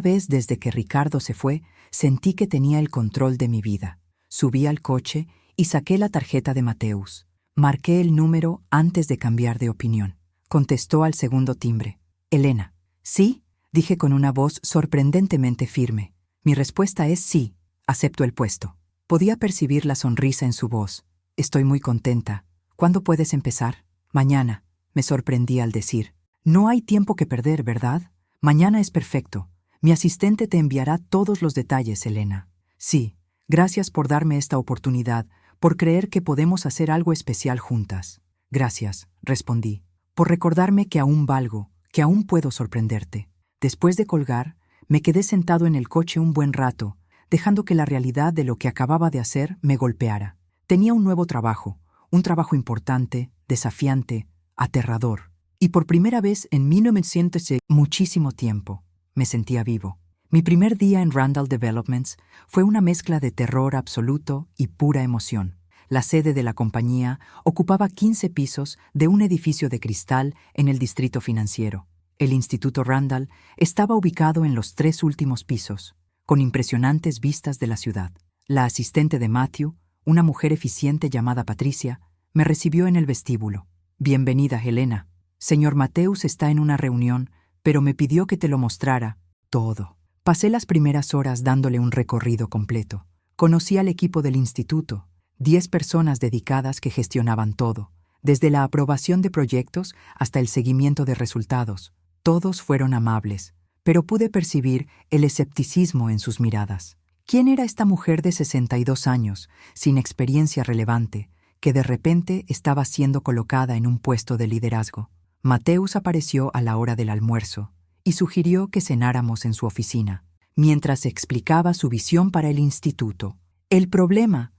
vez desde que Ricardo se fue, sentí que tenía el control de mi vida. Subí al coche y saqué la tarjeta de Mateus. Marqué el número antes de cambiar de opinión. Contestó al segundo timbre. Elena. ¿Sí? Dije con una voz sorprendentemente firme. Mi respuesta es sí, acepto el puesto. Podía percibir la sonrisa en su voz. Estoy muy contenta. ¿Cuándo puedes empezar? Mañana, me sorprendí al decir. No hay tiempo que perder, ¿verdad? Mañana es perfecto. Mi asistente te enviará todos los detalles, Elena. Sí, gracias por darme esta oportunidad, por creer que podemos hacer algo especial juntas. Gracias, respondí, por recordarme que aún valgo, que aún puedo sorprenderte. Después de colgar, me quedé sentado en el coche un buen rato, dejando que la realidad de lo que acababa de hacer me golpeara. Tenía un nuevo trabajo, un trabajo importante, desafiante, aterrador. Y por primera vez en 1900 muchísimo tiempo, me sentía vivo. Mi primer día en Randall Developments fue una mezcla de terror absoluto y pura emoción. La sede de la compañía ocupaba 15 pisos de un edificio de cristal en el distrito financiero. El Instituto Randall estaba ubicado en los 3 últimos pisos, con impresionantes vistas de la ciudad. La asistente de Matthew, una mujer eficiente llamada Patricia, me recibió en el vestíbulo. Bienvenida, Helena. Señor Mateus está en una reunión, pero me pidió que te lo mostrara todo. Pasé las primeras horas dándole un recorrido completo. Conocí al equipo del instituto, 10 personas dedicadas que gestionaban todo, desde la aprobación de proyectos hasta el seguimiento de resultados. Todos fueron amables, pero pude percibir el escepticismo en sus miradas. ¿Quién era esta mujer de 62 años, sin experiencia relevante, que de repente estaba siendo colocada en un puesto de liderazgo? Mateus apareció a la hora del almuerzo y sugirió que cenáramos en su oficina, mientras explicaba su visión para el instituto. El problema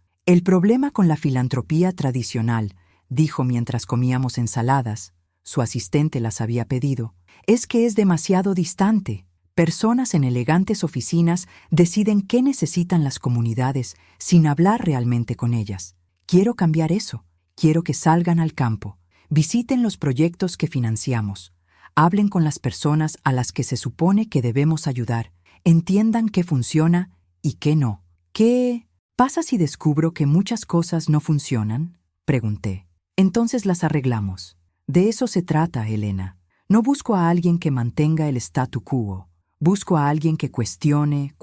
con la filantropía tradicional, dijo mientras comíamos ensaladas, su asistente las había pedido, es que es demasiado distante. Personas en elegantes oficinas deciden qué necesitan las comunidades sin hablar realmente con ellas. Quiero cambiar eso. Quiero que salgan al campo, visiten los proyectos que financiamos, hablen con las personas a las que se supone que debemos ayudar, entiendan qué funciona y qué no. ¿Qué pasa si descubro que muchas cosas no funcionan? Pregunté. Entonces las arreglamos. De eso se trata, Elena. No busco a alguien que mantenga el statu quo. Busco a alguien que cuestione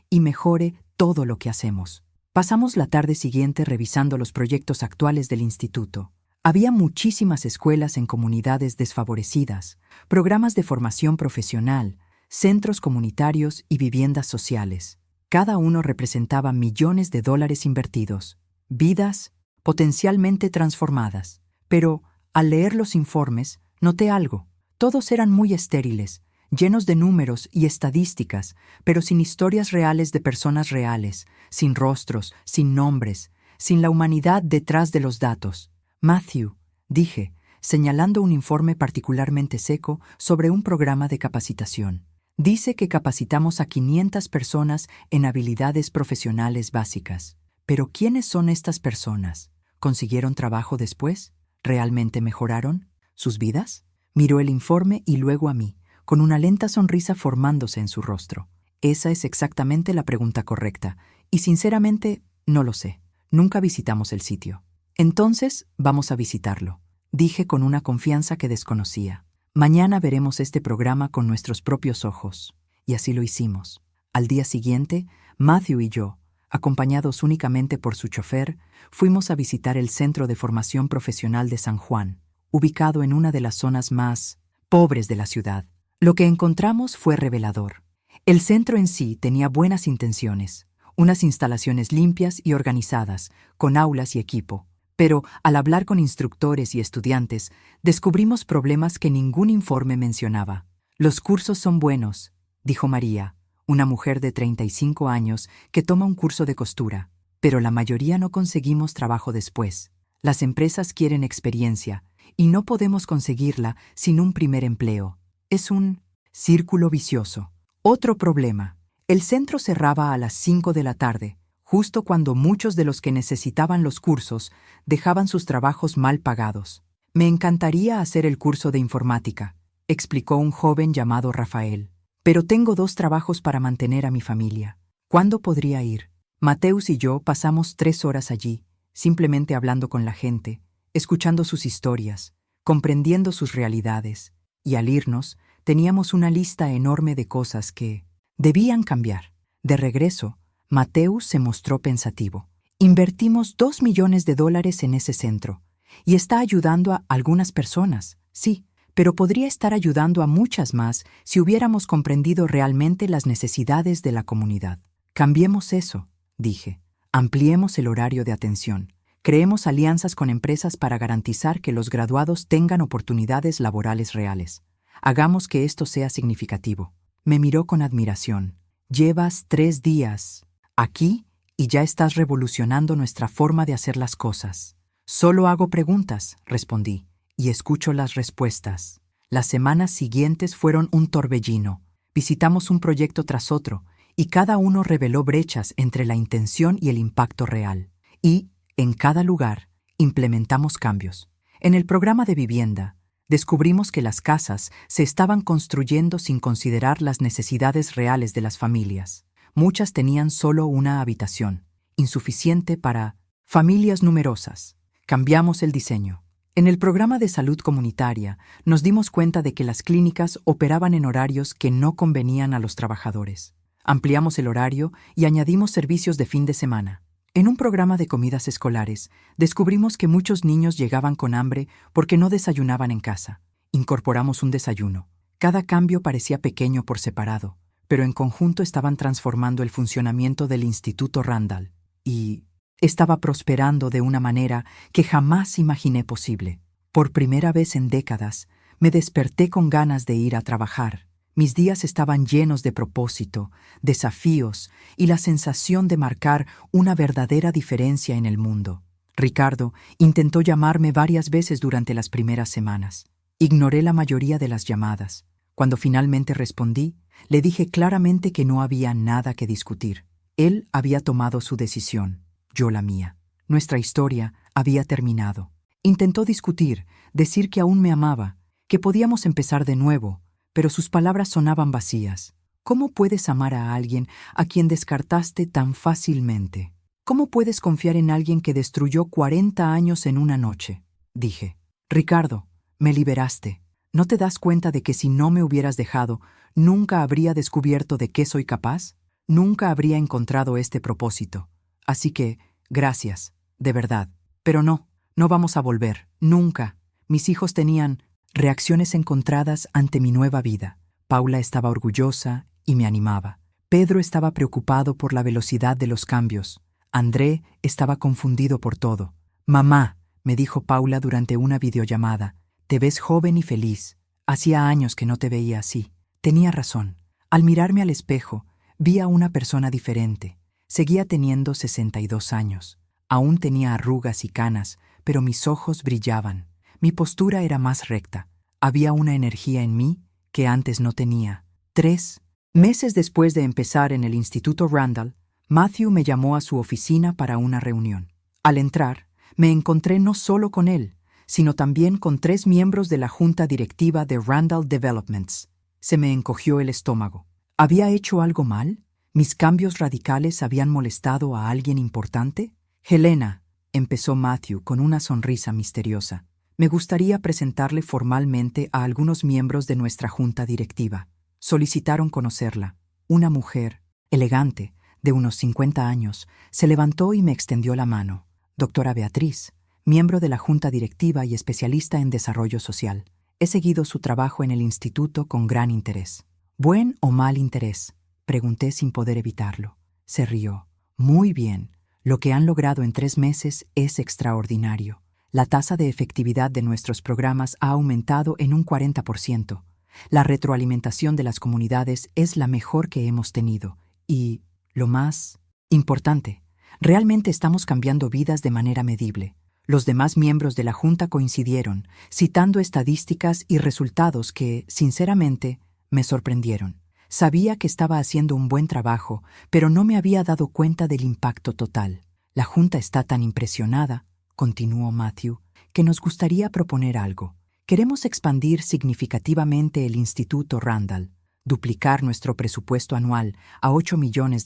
y mejore todo lo que hacemos. Pasamos la tarde siguiente revisando los proyectos actuales del instituto. Había muchísimas escuelas en comunidades desfavorecidas, programas de formación profesional, centros comunitarios y viviendas sociales. Cada uno representaba millones de dólares invertidos, vidas potencialmente transformadas. Pero, al leer los informes, noté algo. Todos eran muy estériles, llenos de números y estadísticas, pero sin historias reales de personas reales, sin rostros, sin nombres, sin la humanidad detrás de los datos. Matthew, dije, señalando un informe particularmente seco sobre un programa de capacitación. Dice que capacitamos a 500 personas en habilidades profesionales básicas. Pero ¿quiénes son estas personas? ¿Consiguieron trabajo después? ¿Realmente mejoraron sus vidas? Miró el informe y luego a mí, con una lenta sonrisa formándose en su rostro. Esa es exactamente la pregunta correcta, y sinceramente no lo sé. Nunca visitamos el sitio. Entonces vamos a visitarlo, dije con una confianza que desconocía. Mañana veremos este programa con nuestros propios ojos. Y así lo hicimos. Al día siguiente, Matthew y yo, acompañados únicamente por su chofer, fuimos a visitar el Centro de Formación Profesional de San Juan, ubicado en una de las zonas más pobres de la ciudad. Lo que encontramos fue revelador. El centro en sí tenía buenas intenciones, unas instalaciones limpias y organizadas, con aulas y equipo. Pero, al hablar con instructores y estudiantes, descubrimos problemas que ningún informe mencionaba. Los cursos son buenos, dijo María, una mujer de 35 años que toma un curso de costura, pero la mayoría no conseguimos trabajo después. Las empresas quieren experiencia, y no podemos conseguirla sin un primer empleo. Es un círculo vicioso. Otro problema. El centro cerraba a las 5 de la tarde, justo cuando muchos de los que necesitaban los cursos dejaban sus trabajos mal pagados. Me encantaría hacer el curso de informática, explicó un joven llamado Rafael. Pero tengo 2 trabajos para mantener a mi familia. ¿Cuándo podría ir? Mateus y yo pasamos 3 horas allí, simplemente hablando con la gente, escuchando sus historias, comprendiendo sus realidades, y al irnos, teníamos una lista enorme de cosas que debían cambiar. De regreso, Mateus se mostró pensativo. Invertimos $2 millones en ese centro, y está ayudando a algunas personas, sí, pero podría estar ayudando a muchas más si hubiéramos comprendido realmente las necesidades de la comunidad. Cambiemos eso, dije. Ampliemos el horario de atención. Creemos alianzas con empresas para garantizar que los graduados tengan oportunidades laborales reales. Hagamos que esto sea significativo. Me miró con admiración. Llevas 3 días aquí y ya estás revolucionando nuestra forma de hacer las cosas. Solo hago preguntas, respondí, y escucho las respuestas. Las semanas siguientes fueron un torbellino. Visitamos un proyecto tras otro, y cada uno reveló brechas entre la intención y el impacto real. Y, en cada lugar, implementamos cambios. En el programa de vivienda, descubrimos que las casas se estaban construyendo sin considerar las necesidades reales de las familias. Muchas tenían solo una habitación, insuficiente para familias numerosas. Cambiamos el diseño. En el programa de salud comunitaria, nos dimos cuenta de que las clínicas operaban en horarios que no convenían a los trabajadores. Ampliamos el horario y añadimos servicios de fin de semana. En un programa de comidas escolares, descubrimos que muchos niños llegaban con hambre porque no desayunaban en casa. Incorporamos un desayuno. Cada cambio parecía pequeño por separado, pero en conjunto estaban transformando el funcionamiento del Instituto Randall. Y estaba prosperando de una manera que jamás imaginé posible. Por primera vez en décadas, me desperté con ganas de ir a trabajar. Mis días estaban llenos de propósito, desafíos y la sensación de marcar una verdadera diferencia en el mundo. Ricardo intentó llamarme varias veces durante las primeras semanas. Ignoré la mayoría de las llamadas. Cuando finalmente respondí, le dije claramente que no había nada que discutir. Él había tomado su decisión, yo la mía. Nuestra historia había terminado. Intentó discutir, decir que aún me amaba, que podíamos empezar de nuevo, pero sus palabras sonaban vacías. ¿Cómo puedes amar a alguien a quien descartaste tan fácilmente? ¿Cómo puedes confiar en alguien que destruyó 40 años en una noche? Dije. Ricardo, me liberaste. ¿No te das cuenta de que si no me hubieras dejado, nunca habría descubierto de qué soy capaz? Nunca habría encontrado este propósito. Así que, gracias, de verdad. Pero no vamos a volver, nunca. Mis hijos tenían reacciones encontradas ante mi nueva vida. Paula estaba orgullosa y me animaba. Pedro estaba preocupado por la velocidad de los cambios. André estaba confundido por todo. Mamá, me dijo Paula durante una videollamada, te ves joven y feliz. Hacía años que no te veía así. Tenía razón. Al mirarme al espejo, vi a una persona diferente. Seguía teniendo 62 años. Aún tenía arrugas y canas, pero mis ojos brillaban. Mi postura era más recta. Había una energía en mí que antes no tenía. 3 meses después de empezar en el Instituto Randall, Matthew me llamó a su oficina para una reunión. Al entrar, me encontré no solo con él, sino también con 3 miembros de la junta directiva de Randall Developments. Se me encogió el estómago. ¿Había hecho algo mal? ¿Mis cambios radicales habían molestado a alguien importante? Helena, empezó Matthew con una sonrisa misteriosa. Me gustaría presentarle formalmente a algunos miembros de nuestra junta directiva. Solicitaron conocerla. Una mujer, elegante, de unos 50 años, se levantó y me extendió la mano. Doctora Beatriz, miembro de la junta directiva y especialista en desarrollo social. He seguido su trabajo en el instituto con gran interés. ¿Buen o mal interés?, pregunté sin poder evitarlo. Se rió. Muy bien. Lo que han logrado en 3 meses es extraordinario. La tasa de efectividad de nuestros programas ha aumentado en un 40%. La retroalimentación de las comunidades es la mejor que hemos tenido. Y, lo más importante, realmente estamos cambiando vidas de manera medible. Los demás miembros de la Junta coincidieron, citando estadísticas y resultados que, sinceramente, me sorprendieron. Sabía que estaba haciendo un buen trabajo, pero no me había dado cuenta del impacto total. La Junta está tan impresionada, continuó Matthew, que nos gustaría proponer algo. Queremos expandir significativamente el Instituto Randall, duplicar nuestro presupuesto anual a $8 millones,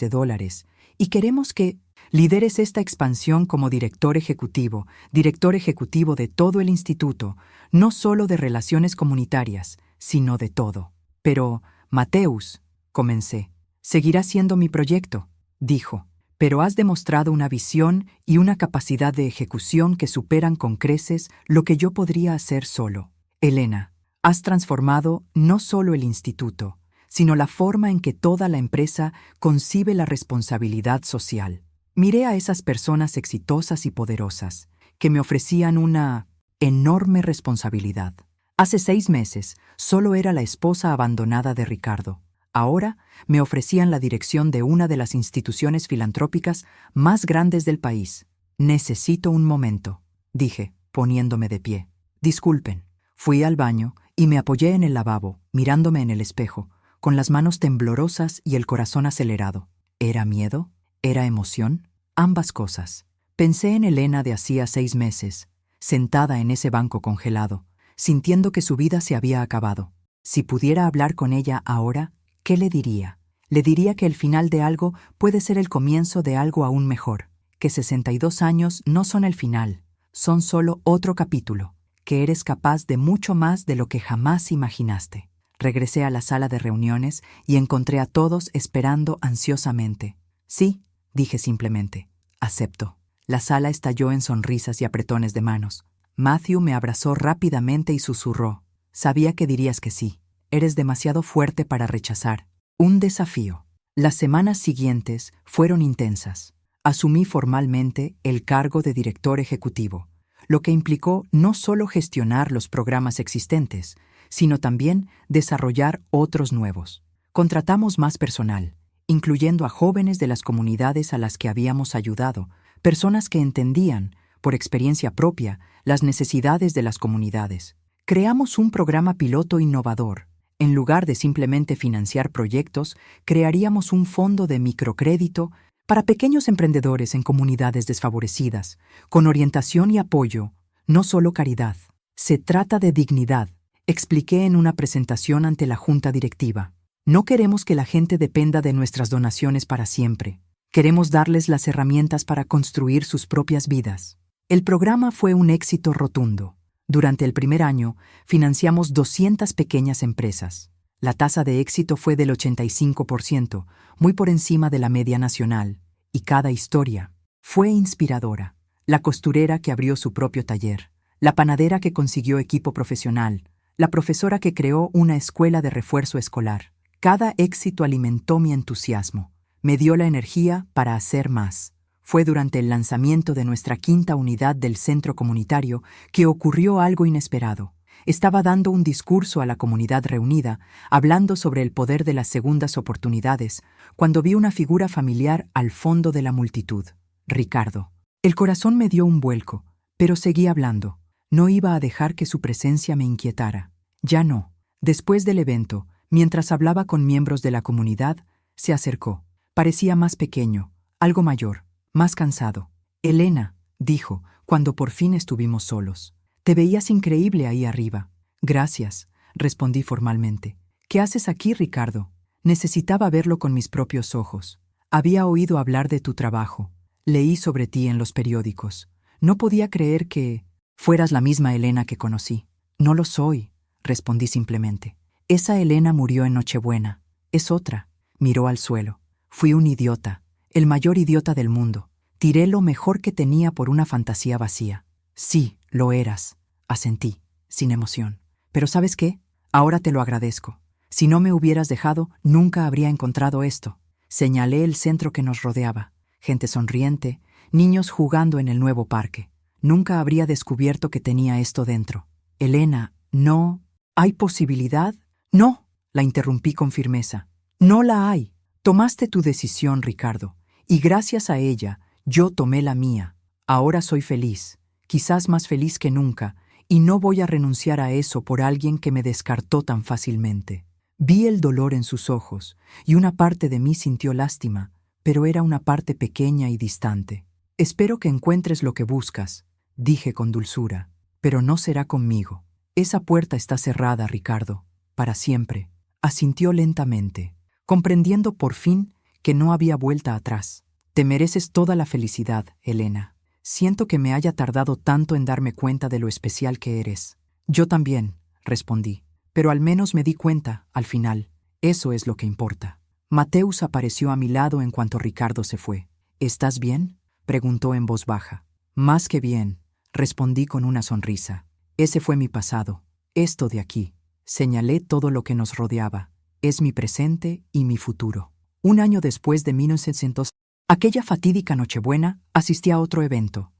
y queremos que lideres esta expansión como director ejecutivo de todo el instituto, no solo de relaciones comunitarias, sino de todo. Pero, Mateus, comencé. Seguirá siendo mi proyecto, dijo, pero has demostrado una visión y una capacidad de ejecución que superan con creces lo que yo podría hacer solo. Helena, has transformado no solo el instituto, sino la forma en que toda la empresa concibe la responsabilidad social. Miré a esas personas exitosas y poderosas, que me ofrecían una enorme responsabilidad. Hace 6 meses, solo era la esposa abandonada de Ricardo. Ahora me ofrecían la dirección de una de las instituciones filantrópicas más grandes del país. Necesito un momento, dije, poniéndome de pie. Disculpen. Fui al baño y me apoyé en el lavabo, mirándome en el espejo, con las manos temblorosas y el corazón acelerado. ¿Era miedo? ¿Era emoción? Ambas cosas. Pensé en Helena de hacía 6 meses, sentada en ese banco congelado, sintiendo que su vida se había acabado. Si pudiera hablar con ella ahora, ¿qué le diría? Le diría que el final de algo puede ser el comienzo de algo aún mejor, que 62 años no son el final, son solo otro capítulo, que eres capaz de mucho más de lo que jamás imaginaste. Regresé a la sala de reuniones y encontré a todos esperando ansiosamente. Sí, dije simplemente, acepto. La sala estalló en sonrisas y apretones de manos. Matthew me abrazó rápidamente y susurró. Sabía que dirías que sí. Eres demasiado fuerte para rechazar. Un desafío. Las semanas siguientes fueron intensas. Asumí formalmente el cargo de director ejecutivo, lo que implicó no solo gestionar los programas existentes, sino también desarrollar otros nuevos. Contratamos más personal, incluyendo a jóvenes de las comunidades a las que habíamos ayudado, personas que entendían, por experiencia propia, las necesidades de las comunidades. Creamos un programa piloto innovador. En lugar de simplemente financiar proyectos, crearíamos un fondo de microcrédito para pequeños emprendedores en comunidades desfavorecidas, con orientación y apoyo, no solo caridad. Se trata de dignidad, expliqué en una presentación ante la junta directiva. No queremos que la gente dependa de nuestras donaciones para siempre. Queremos darles las herramientas para construir sus propias vidas. El programa fue un éxito rotundo. Durante el primer año, financiamos 200 pequeñas empresas. La tasa de éxito fue del 85%, muy por encima de la media nacional, y cada historia fue inspiradora. La costurera que abrió su propio taller, la panadera que consiguió equipo profesional, la profesora que creó una escuela de refuerzo escolar. Cada éxito alimentó mi entusiasmo, me dio la energía para hacer más. Fue durante el lanzamiento de nuestra 5ª unidad del centro comunitario que ocurrió algo inesperado. Estaba dando un discurso a la comunidad reunida, hablando sobre el poder de las segundas oportunidades, cuando vi una figura familiar al fondo de la multitud, Ricardo. El corazón me dio un vuelco, pero seguí hablando. No iba a dejar que su presencia me inquietara. Ya no. Después del evento, mientras hablaba con miembros de la comunidad, se acercó. Parecía más pequeño, algo mayor, más cansado. Elena, dijo, cuando por fin estuvimos solos. Te veías increíble ahí arriba. Gracias, respondí formalmente. ¿Qué haces aquí, Ricardo? Necesitaba verlo con mis propios ojos. Había oído hablar de tu trabajo. Leí sobre ti en los periódicos. No podía creer que fueras la misma Elena que conocí. No lo soy, respondí simplemente. Esa Elena murió en Nochebuena. Es otra. Miró al suelo. Fui un idiota, el mayor idiota del mundo. Tiré lo mejor que tenía por una fantasía vacía. Sí, lo eras, asentí, sin emoción. Pero ¿sabes qué? Ahora te lo agradezco. Si no me hubieras dejado, nunca habría encontrado esto. Señalé el centro que nos rodeaba. Gente sonriente, niños jugando en el nuevo parque. Nunca habría descubierto que tenía esto dentro. Elena, no. ¿Hay posibilidad? No, la interrumpí con firmeza. No la hay. Tomaste tu decisión, Ricardo, y gracias a ella, yo tomé la mía. Ahora soy feliz, quizás más feliz que nunca, y no voy a renunciar a eso por alguien que me descartó tan fácilmente. Vi el dolor en sus ojos, y una parte de mí sintió lástima, pero era una parte pequeña y distante. Espero que encuentres lo que buscas, dije con dulzura, pero no será conmigo. Esa puerta está cerrada, Ricardo, para siempre. Asintió lentamente, comprendiendo por fin que no había vuelta atrás. Te mereces toda la felicidad, Elena. Siento que me haya tardado tanto en darme cuenta de lo especial que eres. Yo también, respondí, pero al menos me di cuenta, al final. Eso es lo que importa. Mateus apareció a mi lado en cuanto Ricardo se fue. ¿Estás bien?, preguntó en voz baja. Más que bien, respondí con una sonrisa. Ese fue mi pasado. Esto de aquí. Señalé todo lo que nos rodeaba. Es mi presente y mi futuro. Un año después de 1900, aquella fatídica Nochebuena, asistí a otro evento.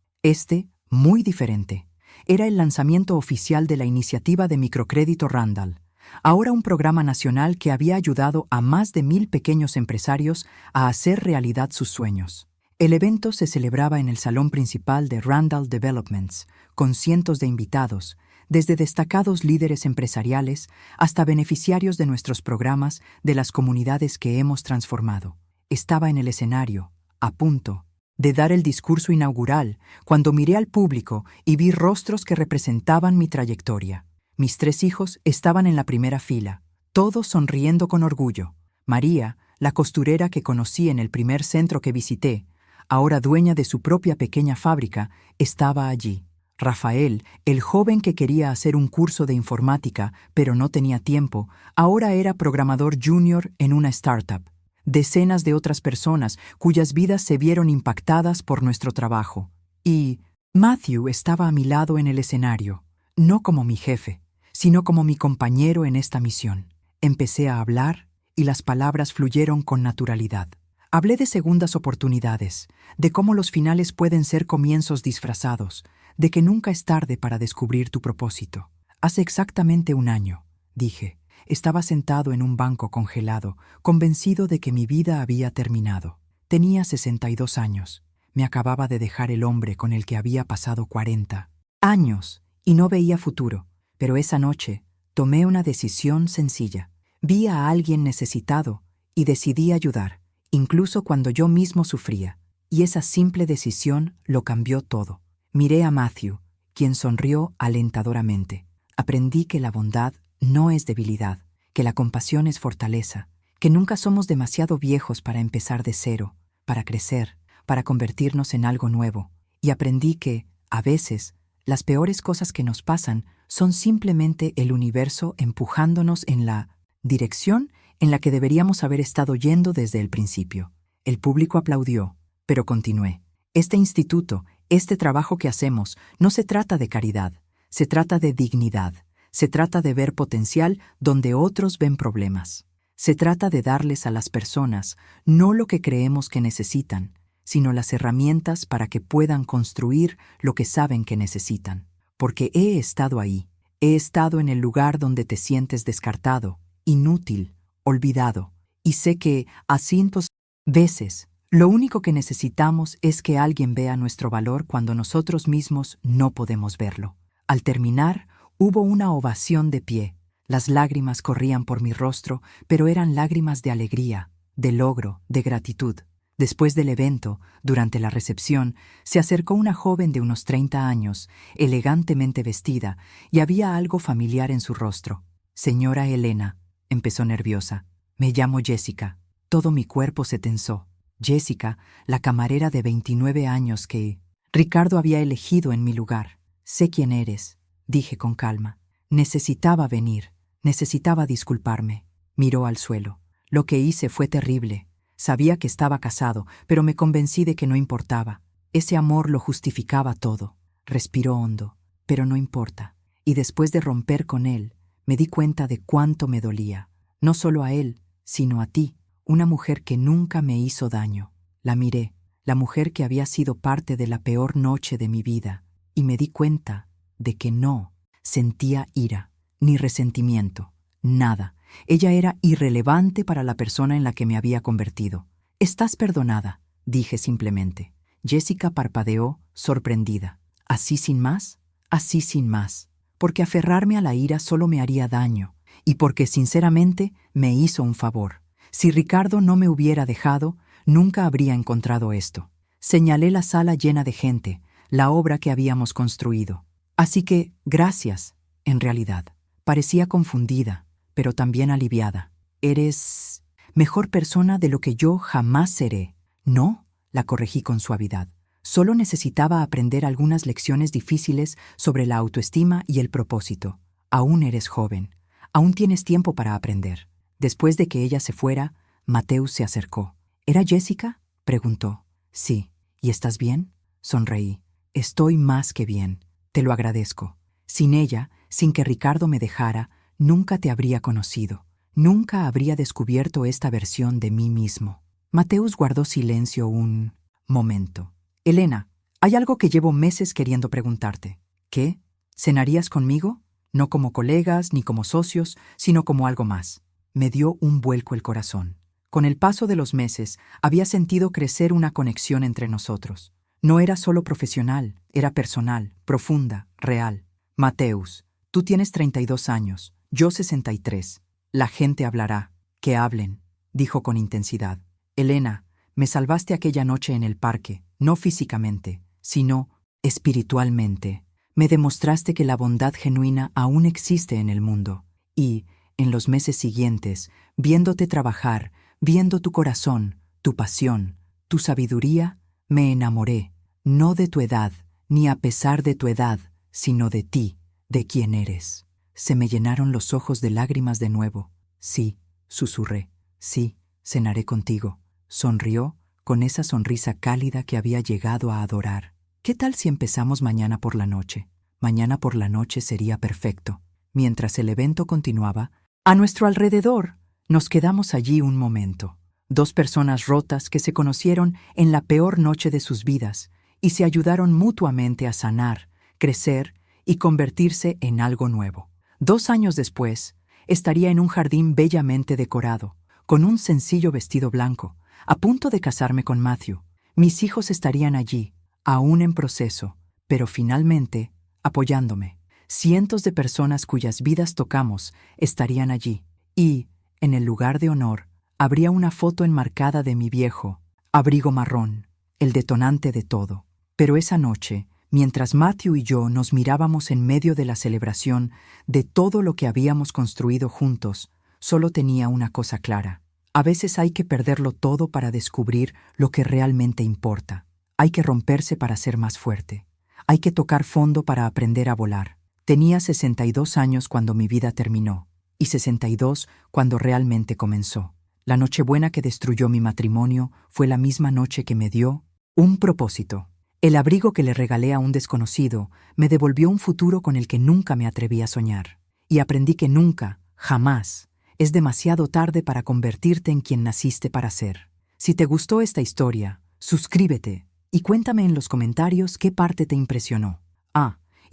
Muy diferente. Era el lanzamiento oficial de la iniciativa de microcrédito Randall, ahora un programa nacional que había ayudado a más de 1000 pequeños empresarios a hacer realidad sus sueños. El evento se celebraba en el salón principal de Randall Developments, con cientos de invitados, desde destacados líderes empresariales hasta beneficiarios de nuestros programas de las comunidades que hemos transformado. Estaba en el escenario, a punto de dar el discurso inaugural, cuando miré al público y vi rostros que representaban mi trayectoria. Mis 3 hijos estaban en la primera fila, todos sonriendo con orgullo. María, la costurera que conocí en el primer centro que visité, ahora dueña de su propia pequeña fábrica, estaba allí. Rafael, el joven que quería hacer un curso de informática, pero no tenía tiempo, ahora era programador junior en una startup. Decenas de otras personas cuyas vidas se vieron impactadas por nuestro trabajo. Y Matthew estaba a mi lado en el escenario, no como mi jefe, sino como mi compañero en esta misión. Empecé a hablar y las palabras fluyeron con naturalidad. Hablé de segundas oportunidades, de cómo los finales pueden ser comienzos disfrazados, de que nunca es tarde para descubrir tu propósito. Hace exactamente un año, dije, estaba sentado en un banco congelado, convencido de que mi vida había terminado. Tenía 62 años. Me acababa de dejar el hombre con el que había pasado 40 años y no veía futuro. Pero esa noche tomé una decisión sencilla. Vi a alguien necesitado y decidí ayudar, incluso cuando yo mismo sufría. Y esa simple decisión lo cambió todo. Miré a Matthew, quien sonrió alentadoramente. Aprendí que la bondad no es debilidad, que la compasión es fortaleza, que nunca somos demasiado viejos para empezar de cero, para crecer, para convertirnos en algo nuevo. Y aprendí que, a veces, las peores cosas que nos pasan son simplemente el universo empujándonos en la dirección en la que deberíamos haber estado yendo desde el principio. El público aplaudió, pero continué. Este instituto, este trabajo que hacemos, no se trata de caridad, se trata de dignidad. Se trata de ver potencial donde otros ven problemas. Se trata de darles a las personas no lo que creemos que necesitan, sino las herramientas para que puedan construir lo que saben que necesitan. Porque he estado ahí. He estado en el lugar donde te sientes descartado, inútil, olvidado. Y sé que, a cientos veces, lo único que necesitamos es que alguien vea nuestro valor cuando nosotros mismos no podemos verlo. Al terminar, hubo una ovación de pie. Las lágrimas corrían por mi rostro, pero eran lágrimas de alegría, de logro, de gratitud. Después del evento, durante la recepción, se acercó una joven de unos 30 años, elegantemente vestida, y había algo familiar en su rostro. «Señora Elena», empezó nerviosa. «Me llamo Jessica». Todo mi cuerpo se tensó. Jessica, la camarera de 29 años que Ricardo había elegido en mi lugar. «Sé quién eres», dije con calma. «Necesitaba venir, necesitaba disculparme». Miró al suelo. «Lo que hice fue terrible. Sabía que estaba casado, pero me convencí de que no importaba. Ese amor lo justificaba todo». Respiró hondo. «Pero no importa». Y después de romper con él, me di cuenta de cuánto me dolía. No solo a él, sino a ti, una mujer que nunca me hizo daño. La miré, la mujer que había sido parte de la peor noche de mi vida, y me di cuenta de que no sentía ira, ni resentimiento, nada. Ella era irrelevante para la persona en la que me había convertido. «Estás perdonada», dije simplemente. Jessica parpadeó, sorprendida. «¿Así sin más?» «Así sin más. Porque aferrarme a la ira solo me haría daño, y porque sinceramente me hizo un favor. Si Ricardo no me hubiera dejado, nunca habría encontrado esto». Señalé la sala llena de gente, la obra que habíamos construido. «Así que, gracias», en realidad. Parecía confundida, pero también aliviada. «Eres mejor persona de lo que yo jamás seré». «No», la corregí con suavidad. «Solo necesitaba aprender algunas lecciones difíciles sobre la autoestima y el propósito. Aún eres joven. Aún tienes tiempo para aprender». Después de que ella se fuera, Mateus se acercó. «¿Era Jessica?», preguntó. «Sí. ¿Y estás bien?». Sonreí. «Estoy más que bien. Te lo agradezco. Sin ella, sin que Ricardo me dejara, nunca te habría conocido. Nunca habría descubierto esta versión de mí mismo». Mateus guardó silencio un momento. «Elena, hay algo que llevo meses queriendo preguntarte». «¿Qué? ¿Cenarías conmigo? No como colegas ni como socios, sino como algo más». Me dio un vuelco el corazón. Con el paso de los meses, había sentido crecer una conexión entre nosotros. No era solo profesional, era personal, profunda, real. «Mateus, tú tienes 32 años, yo 63. La gente hablará. Que hablen», dijo con intensidad. «Elena, me salvaste aquella noche en el parque, no físicamente, sino espiritualmente. Me demostraste que la bondad genuina aún existe en el mundo. Y, en los meses siguientes, viéndote trabajar, viendo tu corazón, tu pasión, tu sabiduría, me enamoré, no de tu edad, ni a pesar de tu edad, sino de ti, de quién eres». Se me llenaron los ojos de lágrimas de nuevo. «Sí», susurré, «sí, cenaré contigo». Sonrió con esa sonrisa cálida que había llegado a adorar. «¿Qué tal si empezamos mañana por la noche?» Mañana por la noche sería perfecto. Mientras el evento continuaba, a nuestro alrededor, nos quedamos allí un momento. Dos personas rotas que se conocieron en la peor noche de sus vidas y se ayudaron mutuamente a sanar, crecer y convertirse en algo nuevo. 2 años después, estaría en un jardín bellamente decorado, con un sencillo vestido blanco, a punto de casarme con Matthew. Mis hijos estarían allí, aún en proceso, pero finalmente apoyándome. Cientos de personas cuyas vidas tocamos estarían allí, y, en el lugar de honor, habría una foto enmarcada de mi viejo abrigo marrón, el detonante de todo. Pero esa noche, mientras Matthew y yo nos mirábamos en medio de la celebración de todo lo que habíamos construido juntos, solo tenía una cosa clara. A veces hay que perderlo todo para descubrir lo que realmente importa. Hay que romperse para ser más fuerte. Hay que tocar fondo para aprender a volar. Tenía 62 años cuando mi vida terminó, y 62 cuando realmente comenzó. La nochebuena que destruyó mi matrimonio fue la misma noche que me dio un propósito. El abrigo que le regalé a un desconocido me devolvió un futuro con el que nunca me atreví a soñar. Y aprendí que nunca, jamás, es demasiado tarde para convertirte en quien naciste para ser. Si te gustó esta historia, suscríbete y cuéntame en los comentarios qué parte te impresionó.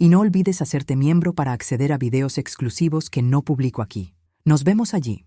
Y no olvides hacerte miembro para acceder a videos exclusivos que no publico aquí. Nos vemos allí.